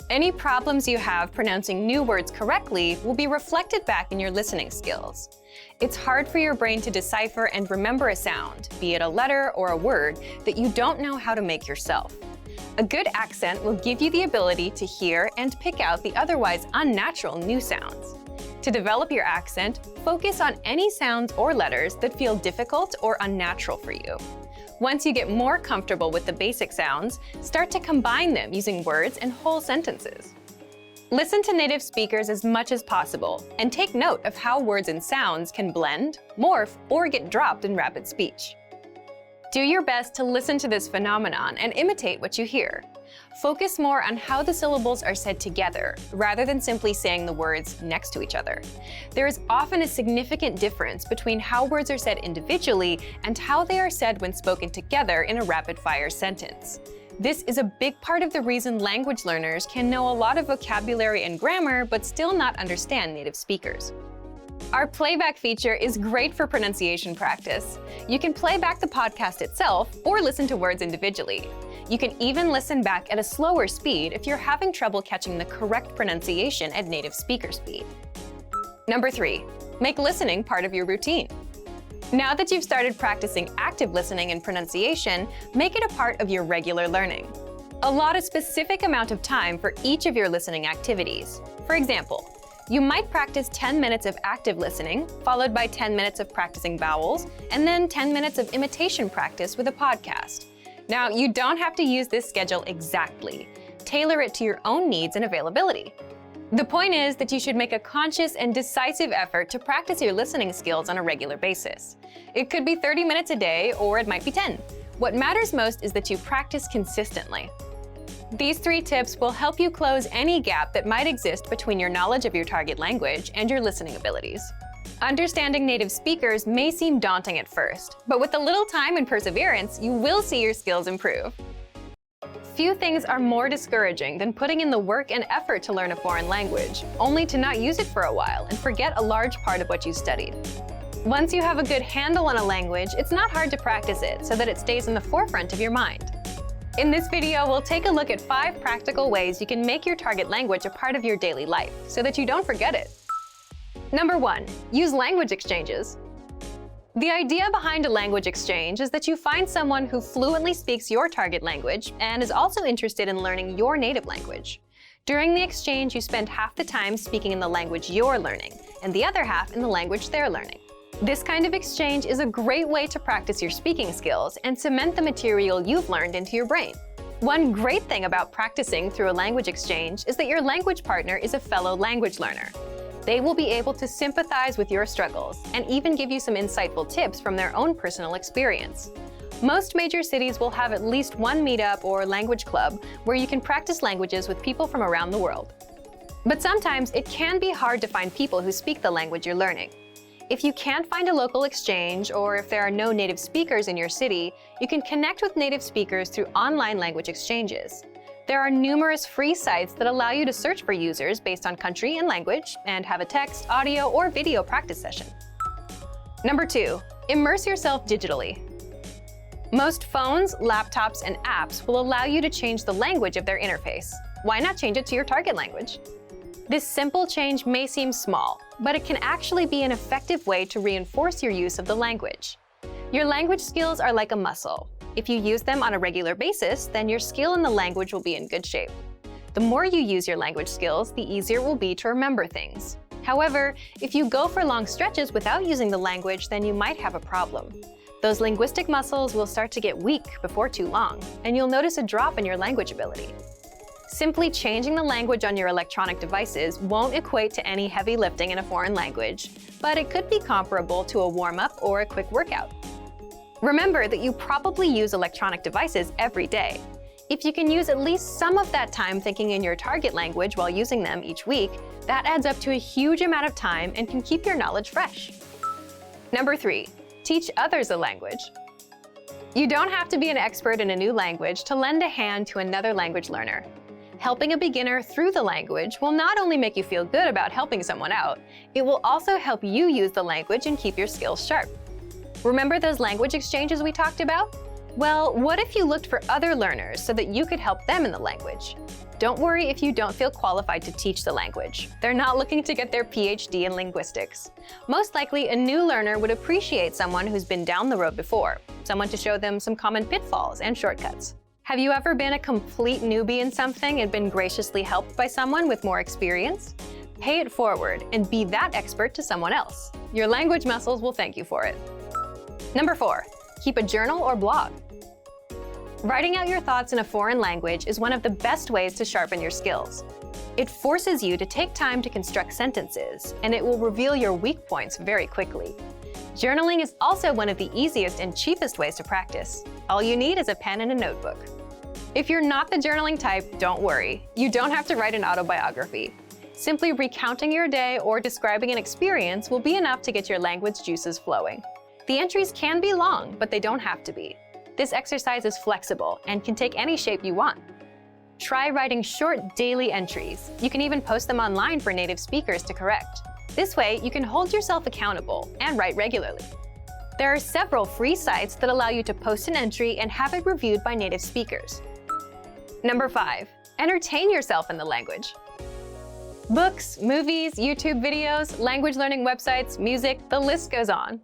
Any problems you have pronouncing new words correctly will be reflected back in your listening skills. It's hard for your brain to decipher and remember a sound, be it a letter or a word, that you don't know how to make yourself. A good accent will give you the ability to hear and pick out the otherwise unnatural new sounds. To develop your accent, focus on any sounds or letters that feel difficult or unnatural for you. Once you get more comfortable with the basic sounds, start to combine them using words and whole sentences. Listen to native speakers as much as possible and take note of how words and sounds can blend, morph, or get dropped in rapid speech. Do your best to listen to this phenomenon and imitate what you hear. Focus more on how the syllables are said together, rather than simply saying the words next to each other. There is often a significant difference between how words are said individually and how they are said when spoken together in a rapid-fire sentence. This is a big part of the reason language learners can know a lot of vocabulary and grammar but still not understand native speakers. Our playback feature is great for pronunciation practice. You can play back the podcast itself or listen to words individually. You can even listen back at a slower speed if you're having trouble catching the correct pronunciation at native speaker speed. Number 3, make listening part of your routine. Now that you've started practicing active listening and pronunciation, make it a part of your regular learning. Allot a specific amount of time for each of your listening activities. For example, you might practice 10 minutes of active listening, followed by 10 minutes of practicing vowels, and then 10 minutes of imitation practice with a podcast. Now, you don't have to use this schedule exactly. Tailor it to your own needs and availability. The point is that you should make a conscious and decisive effort to practice your listening skills on a regular basis. It could be 30 minutes a day, or it might be 10. What matters most is that you practice consistently. These 3 tips will help you close any gap that might exist between your knowledge of your target language and your listening abilities. Understanding native speakers may seem daunting at first, but with a little time and perseverance, you will see your skills improve. Few things are more discouraging than putting in the work and effort to learn a foreign language, only to not use it for a while and forget a large part of what you studied. Once you have a good handle on a language, it's not hard to practice it so that it stays in the forefront of your mind. In this video, we'll take a look at 5 practical ways you can make your target language a part of your daily life so that you don't forget it. Number 1, use language exchanges. The idea behind a language exchange is that you find someone who fluently speaks your target language and is also interested in learning your native language. During the exchange, you spend half the time speaking in the language you're learning and the other half in the language they're learning. This kind of exchange is a great way to practice your speaking skills and cement the material you've learned into your brain. One great thing about practicing through a language exchange is that your language partner is a fellow language learner. They will be able to sympathize with your struggles and even give you some insightful tips from their own personal experience. Most major cities will have at least one meetup or language club where you can practice languages with people from around the world. But sometimes it can be hard to find people who speak the language you're learning. If you can't find a local exchange, or if there are no native speakers in your city, you can connect with native speakers through online language exchanges. There are numerous free sites that allow you to search for users based on country and language and have a text, audio, or video practice session. Number 2, immerse yourself digitally. Most phones, laptops, and apps will allow you to change the language of their interface. Why not change it to your target language? This simple change may seem small, but it can actually be an effective way to reinforce your use of the language. Your language skills are like a muscle. If you use them on a regular basis, then your skill in the language will be in good shape. The more you use your language skills, the easier it will be to remember things. However, if you go for long stretches without using the language, then you might have a problem. Those linguistic muscles will start to get weak before too long, and you'll notice a drop in your language ability. Simply changing the language on your electronic devices won't equate to any heavy lifting in a foreign language, but it could be comparable to a warm-up or a quick workout. Remember that you probably use electronic devices every day. If you can use at least some of that time thinking in your target language while using them each week, that adds up to a huge amount of time and can keep your knowledge fresh. Number 3, teach others a language. You don't have to be an expert in a new language to lend a hand to another language learner. Helping a beginner through the language will not only make you feel good about helping someone out, it will also help you use the language and keep your skills sharp. Remember those language exchanges we talked about? Well, what if you looked for other learners so that you could help them in the language? Don't worry if you don't feel qualified to teach the language. They're not looking to get their PhD in linguistics. Most likely, a new learner would appreciate someone who's been down the road before, someone to show them some common pitfalls and shortcuts. Have you ever been a complete newbie in something and been graciously helped by someone with more experience? Pay it forward and be that expert to someone else. Your language muscles will thank you for it. Number 4, keep a journal or blog. Writing out your thoughts in a foreign language is one of the best ways to sharpen your skills. It forces you to take time to construct sentences, and it will reveal your weak points very quickly. Journaling is also one of the easiest and cheapest ways to practice. All you need is a pen and a notebook. If you're not the journaling type, don't worry. You don't have to write an autobiography. Simply recounting your day or describing an experience will be enough to get your language juices flowing. The entries can be long, but they don't have to be. This exercise is flexible and can take any shape you want. Try writing short daily entries. You can even post them online for native speakers to correct. This way, you can hold yourself accountable and write regularly. There are several free sites that allow you to post an entry and have it reviewed by native speakers. Number 5. Entertain yourself in the language. Books, movies, YouTube videos, language learning websites, music, the list goes on.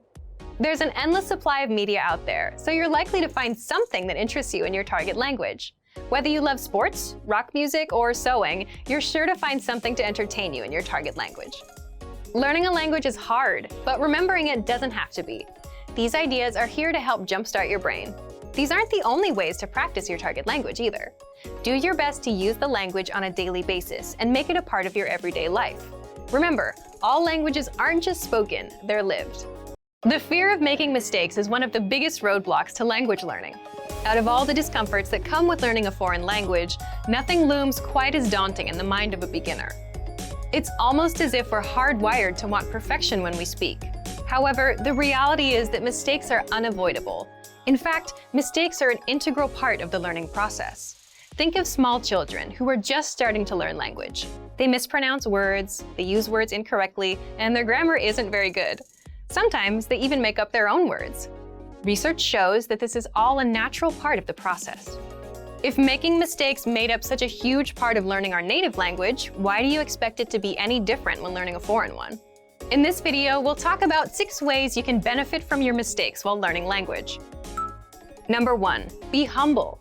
There's an endless supply of media out there, so you're likely to find something that interests you in your target language. Whether you love sports, rock music, or sewing, you're sure to find something to entertain you in your target language. Learning a language is hard, but remembering it doesn't have to be. These ideas are here to help jumpstart your brain. These aren't the only ways to practice your target language either. Do your best to use the language on a daily basis and make it a part of your everyday life. Remember, all languages aren't just spoken, they're lived. The fear of making mistakes is one of the biggest roadblocks to language learning. Out of all the discomforts that come with learning a foreign language, nothing looms quite as daunting in the mind of a beginner. It's almost as if we're hardwired to want perfection when we speak. However, the reality is that mistakes are unavoidable. In fact, mistakes are an integral part of the learning process. Think of small children who are just starting to learn language. They mispronounce words, they use words incorrectly, and their grammar isn't very good. Sometimes they even make up their own words. Research shows that this is all a natural part of the process. If making mistakes made up such a huge part of learning our native language, why do you expect it to be any different when learning a foreign one? In this video, we'll talk about 6 ways you can benefit from your mistakes while learning language. Number 1, be humble.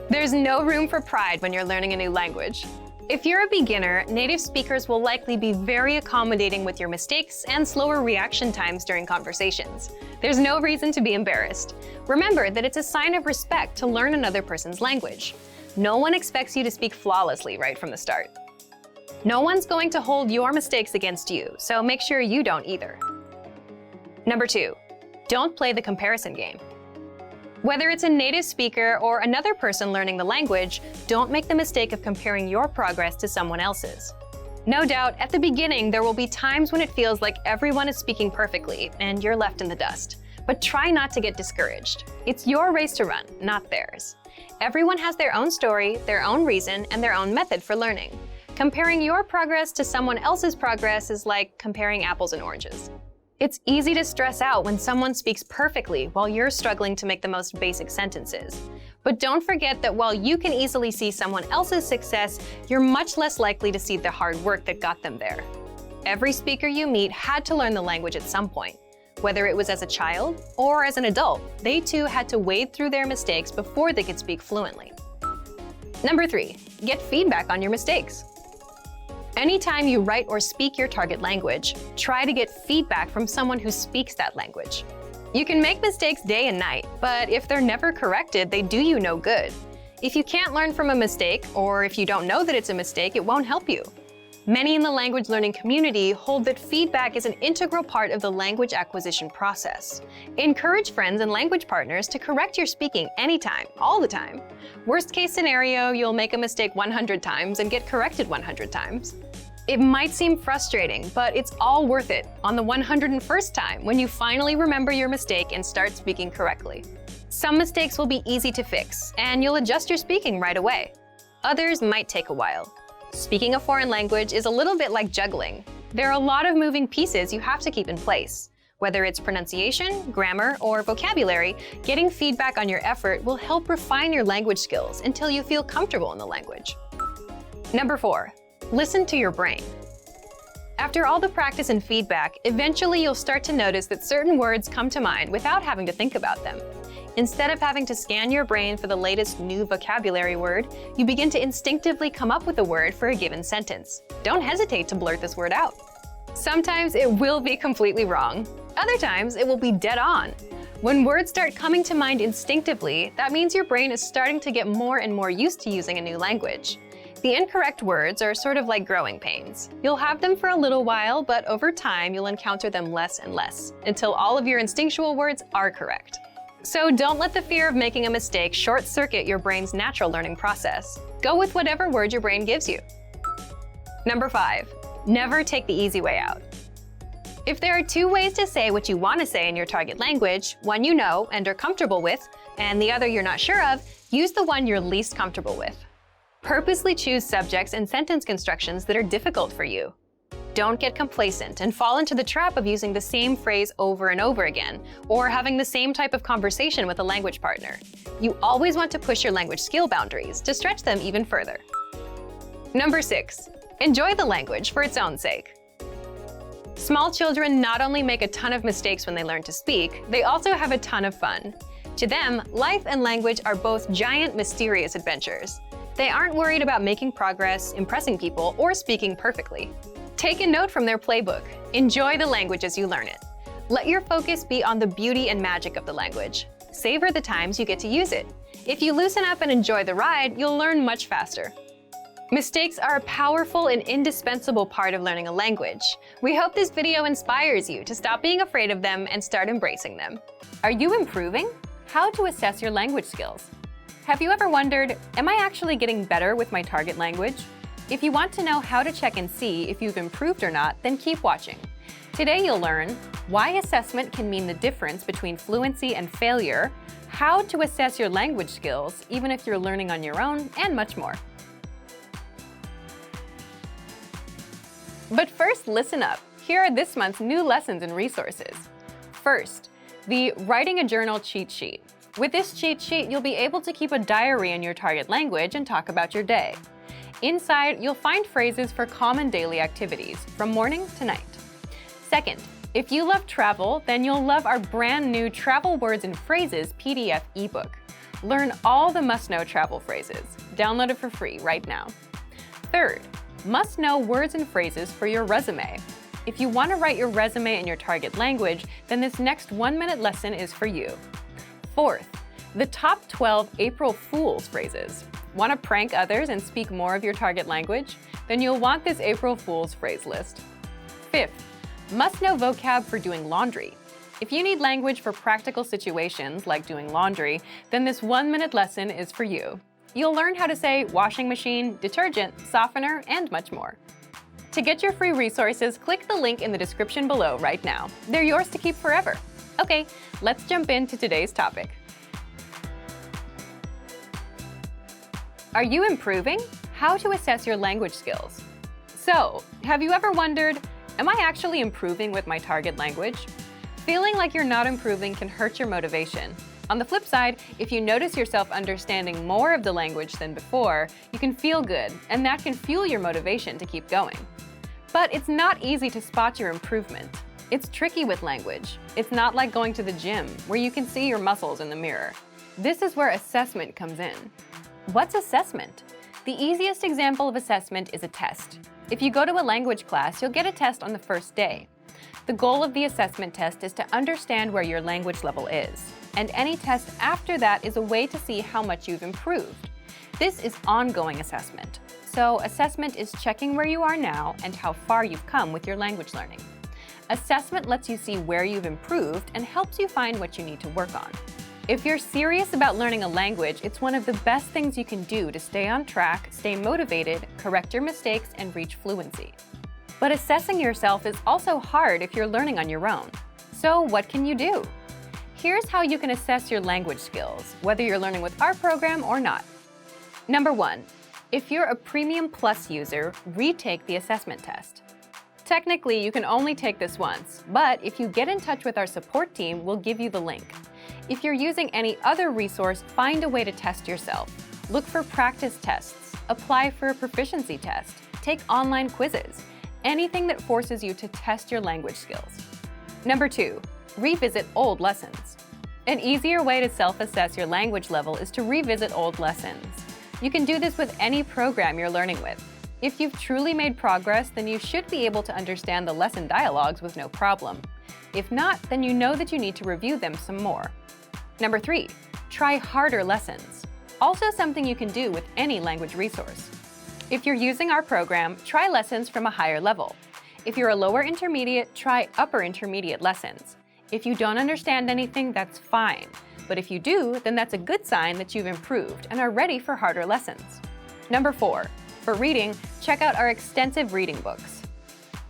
There's no room for pride when you're learning a new language. If you're a beginner, native speakers will likely be very accommodating with your mistakes and slower reaction times during conversations. There's no reason to be embarrassed. Remember that it's a sign of respect to learn another person's language. No one expects you to speak flawlessly right from the start. No one's going to hold your mistakes against you, so make sure you don't either. Number 2, don't play the comparison game. Whether it's a native speaker or another person learning the language, don't make the mistake of comparing your progress to someone else's. No doubt, at the beginning, there will be times when it feels like everyone is speaking perfectly and you're left in the dust. But try not to get discouraged. It's your race to run, not theirs. Everyone has their own story, their own reason, and their own method for learning. Comparing your progress to someone else's progress is like comparing apples and oranges. It's easy to stress out when someone speaks perfectly while you're struggling to make the most basic sentences. But don't forget that while you can easily see someone else's success, you're much less likely to see the hard work that got them there. Every speaker you meet had to learn the language at some point. Whether it was as a child or as an adult, they too had to wade through their mistakes before they could speak fluently. Number 3, get feedback on your mistakes. Anytime you write or speak your target language, try to get feedback from someone who speaks that language. You can make mistakes day and night, but if they're never corrected, they do you no good. If you can't learn from a mistake, or if you don't know that it's a mistake, it won't help you. Many in the language learning community hold that feedback is an integral part of the language acquisition process. Encourage friends and language partners to correct your speaking anytime, all the time. Worst case scenario, you'll make a mistake 100 times and get corrected 100 times. It might seem frustrating, but it's all worth it on the 101st time when you finally remember your mistake and start speaking correctly. Some mistakes will be easy to fix, and you'll adjust your speaking right away. Others might take a while. Speaking a foreign language is a little bit like juggling. There are a lot of moving pieces you have to keep in place. Whether it's pronunciation, grammar, or vocabulary, getting feedback on your effort will help refine your language skills until you feel comfortable in the language. Number 4, listen to your brain. After all the practice and feedback, eventually you'll start to notice that certain words come to mind without having to think about them. Instead of having to scan your brain for the latest new vocabulary word, you begin to instinctively come up with a word for a given sentence. Don't hesitate to blurt this word out. Sometimes it will be completely wrong. Other times it will be dead on. When words start coming to mind instinctively, that means your brain is starting to get more and more used to using a new language. The incorrect words are sort of like growing pains. You'll have them for a little while, but over time you'll encounter them less and less, until all of your instinctual words are correct. So don't let the fear of making a mistake short-circuit your brain's natural learning process. Go with whatever word your brain gives you. Number 5, never take the easy way out. If there are 2 ways to say what you want to say in your target language, one you know and are comfortable with, and the other you're not sure of, use the one you're least comfortable with. Purposely choose subjects and sentence constructions that are difficult for you. Don't get complacent and fall into the trap of using the same phrase over and over again, or having the same type of conversation with a language partner. You always want to push your language skill boundaries to stretch them even further. Number 6. Enjoy the language for its own sake. Small children not only make a ton of mistakes when they learn to speak, they also have a ton of fun. To them, life and language are both giant, mysterious adventures. They aren't worried about making progress, impressing people, or speaking perfectly. Take a note from their playbook. Enjoy the language as you learn it. Let your focus be on the beauty and magic of the language. Savor the times you get to use it. If you loosen up and enjoy the ride, you'll learn much faster. Mistakes are a powerful and indispensable part of learning a language. We hope this video inspires you to stop being afraid of them and start embracing them. Are you improving? How to assess your language skills. Have you ever wondered, am I actually getting better with my target language? If you want to know how to check and see if you've improved or not, then keep watching. Today you'll learn why assessment can mean the difference between fluency and failure, how to assess your language skills even if you're learning on your own, and much more. But first, listen up. Here are this month's new lessons and resources. First, the Writing a Journal cheat sheet. With this cheat sheet, you'll be able to keep a diary in your target language and talk about your day. Inside, you'll find phrases for common daily activities, from morning to night. Second, if you love travel, then you'll love our brand new Travel Words and Phrases PDF ebook. Learn all the must-know travel phrases. Download it for free right now. Third, must-know words and phrases for your resume. If you want to write your resume in your target language, then this next 1-minute lesson is for you. Fourth, the top 12 April Fool's phrases. Want to prank others and speak more of your target language? Then you'll want this April Fool's phrase list. Fifth, must-know vocab for doing laundry. If you need language for practical situations like doing laundry, then this 1-minute lesson is for you. You'll learn how to say washing machine, detergent, softener, and much more. To get your free resources, click the link in the description below right now. They're yours to keep forever. Okay, let's jump into today's topic. Are you improving? How to assess your language skills. So, have you ever wondered, am I actually improving with my target language? Feeling like you're not improving can hurt your motivation. On the flip side, if you notice yourself understanding more of the language than before, you can feel good, and that can fuel your motivation to keep going. But it's not easy to spot your improvement. It's tricky with language. It's not like going to the gym, where you can see your muscles in the mirror. This is where assessment comes in. What's assessment? The easiest example of assessment is a test. If you go to a language class, you'll get a test on the first day. The goal of the assessment test is to understand where your language level is, and any test after that is a way to see how much you've improved. This is ongoing assessment. So assessment is checking where you are now and how far you've come with your language learning. Assessment lets you see where you've improved and helps you find what you need to work on. If you're serious about learning a language, it's one of the best things you can do to stay on track, stay motivated, correct your mistakes, and reach fluency. But assessing yourself is also hard if you're learning on your own. So what can you do? Here's how you can assess your language skills, whether you're learning with our program or not. Number 1, if you're a Premium Plus user, retake the assessment test. Technically, you can only take this once, but if you get in touch with our support team, we'll give you the link. If you're using any other resource, find a way to test yourself. Look for practice tests, apply for a proficiency test, take online quizzes, anything that forces you to test your language skills. Number 2, revisit old lessons. An easier way to self-assess your language level is to revisit old lessons. You can do this with any program you're learning with. If you've truly made progress, then you should be able to understand the lesson dialogues with no problem. If not, then you know that you need to review them some more. Number 3, try harder lessons. Also something you can do with any language resource. If you're using our program, try lessons from a higher level. If you're a lower intermediate, try upper intermediate lessons. If you don't understand anything, that's fine. But if you do, then that's a good sign that you've improved and are ready for harder lessons. Number 4, for reading, check out our extensive reading books.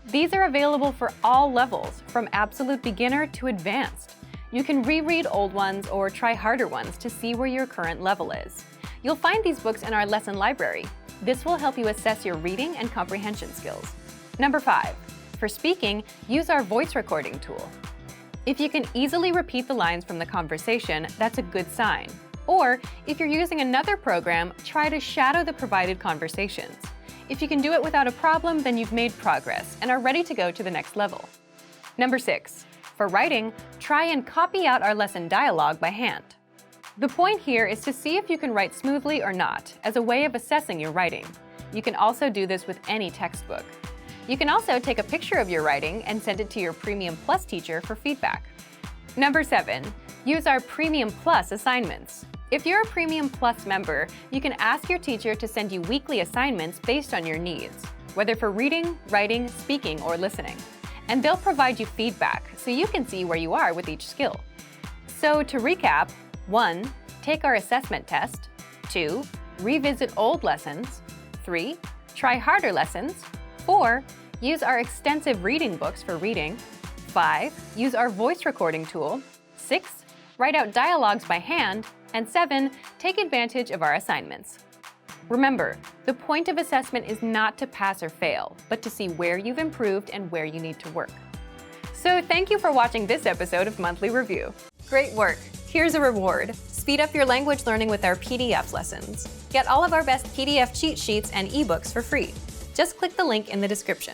These are available for all levels, from absolute beginner to advanced. You can reread old ones or try harder ones to see where your current level is. You'll find these books in our lesson library. This will help you assess your reading and comprehension skills. Number 5, For speaking, use our voice recording tool. If you can easily repeat the lines from the conversation, that's a good sign. Or, if you're using another program, try to shadow the provided conversations. If you can do it without a problem, then you've made progress and are ready to go to the next level. Number 6. For writing, try and copy out our lesson dialogue by hand. The point here is to see if you can write smoothly or not, as a way of assessing your writing. You can also do this with any textbook. You can also take a picture of your writing and send it to your Premium Plus teacher for feedback. Number 7. Use our Premium Plus assignments. If you're a Premium Plus member, you can ask your teacher to send you weekly assignments based on your needs, whether for reading, writing, speaking, or listening. And they'll provide you feedback so you can see where you are with each skill. So to recap, 1. Take our assessment test. 2. Revisit old lessons. 3. Try harder lessons. 4. Use our extensive reading books for reading. 5. Use our voice recording tool. 6. Write out dialogues by hand. And 7. Take advantage of our assignments. Remember, the point of assessment is not to pass or fail, but to see where you've improved and where you need to work. So thank you for watching this episode of Monthly Review. Great work! Here's a reward. Speed up your language learning with our PDF lessons. Get all of our best PDF cheat sheets and ebooks for free. Just click the link in the description.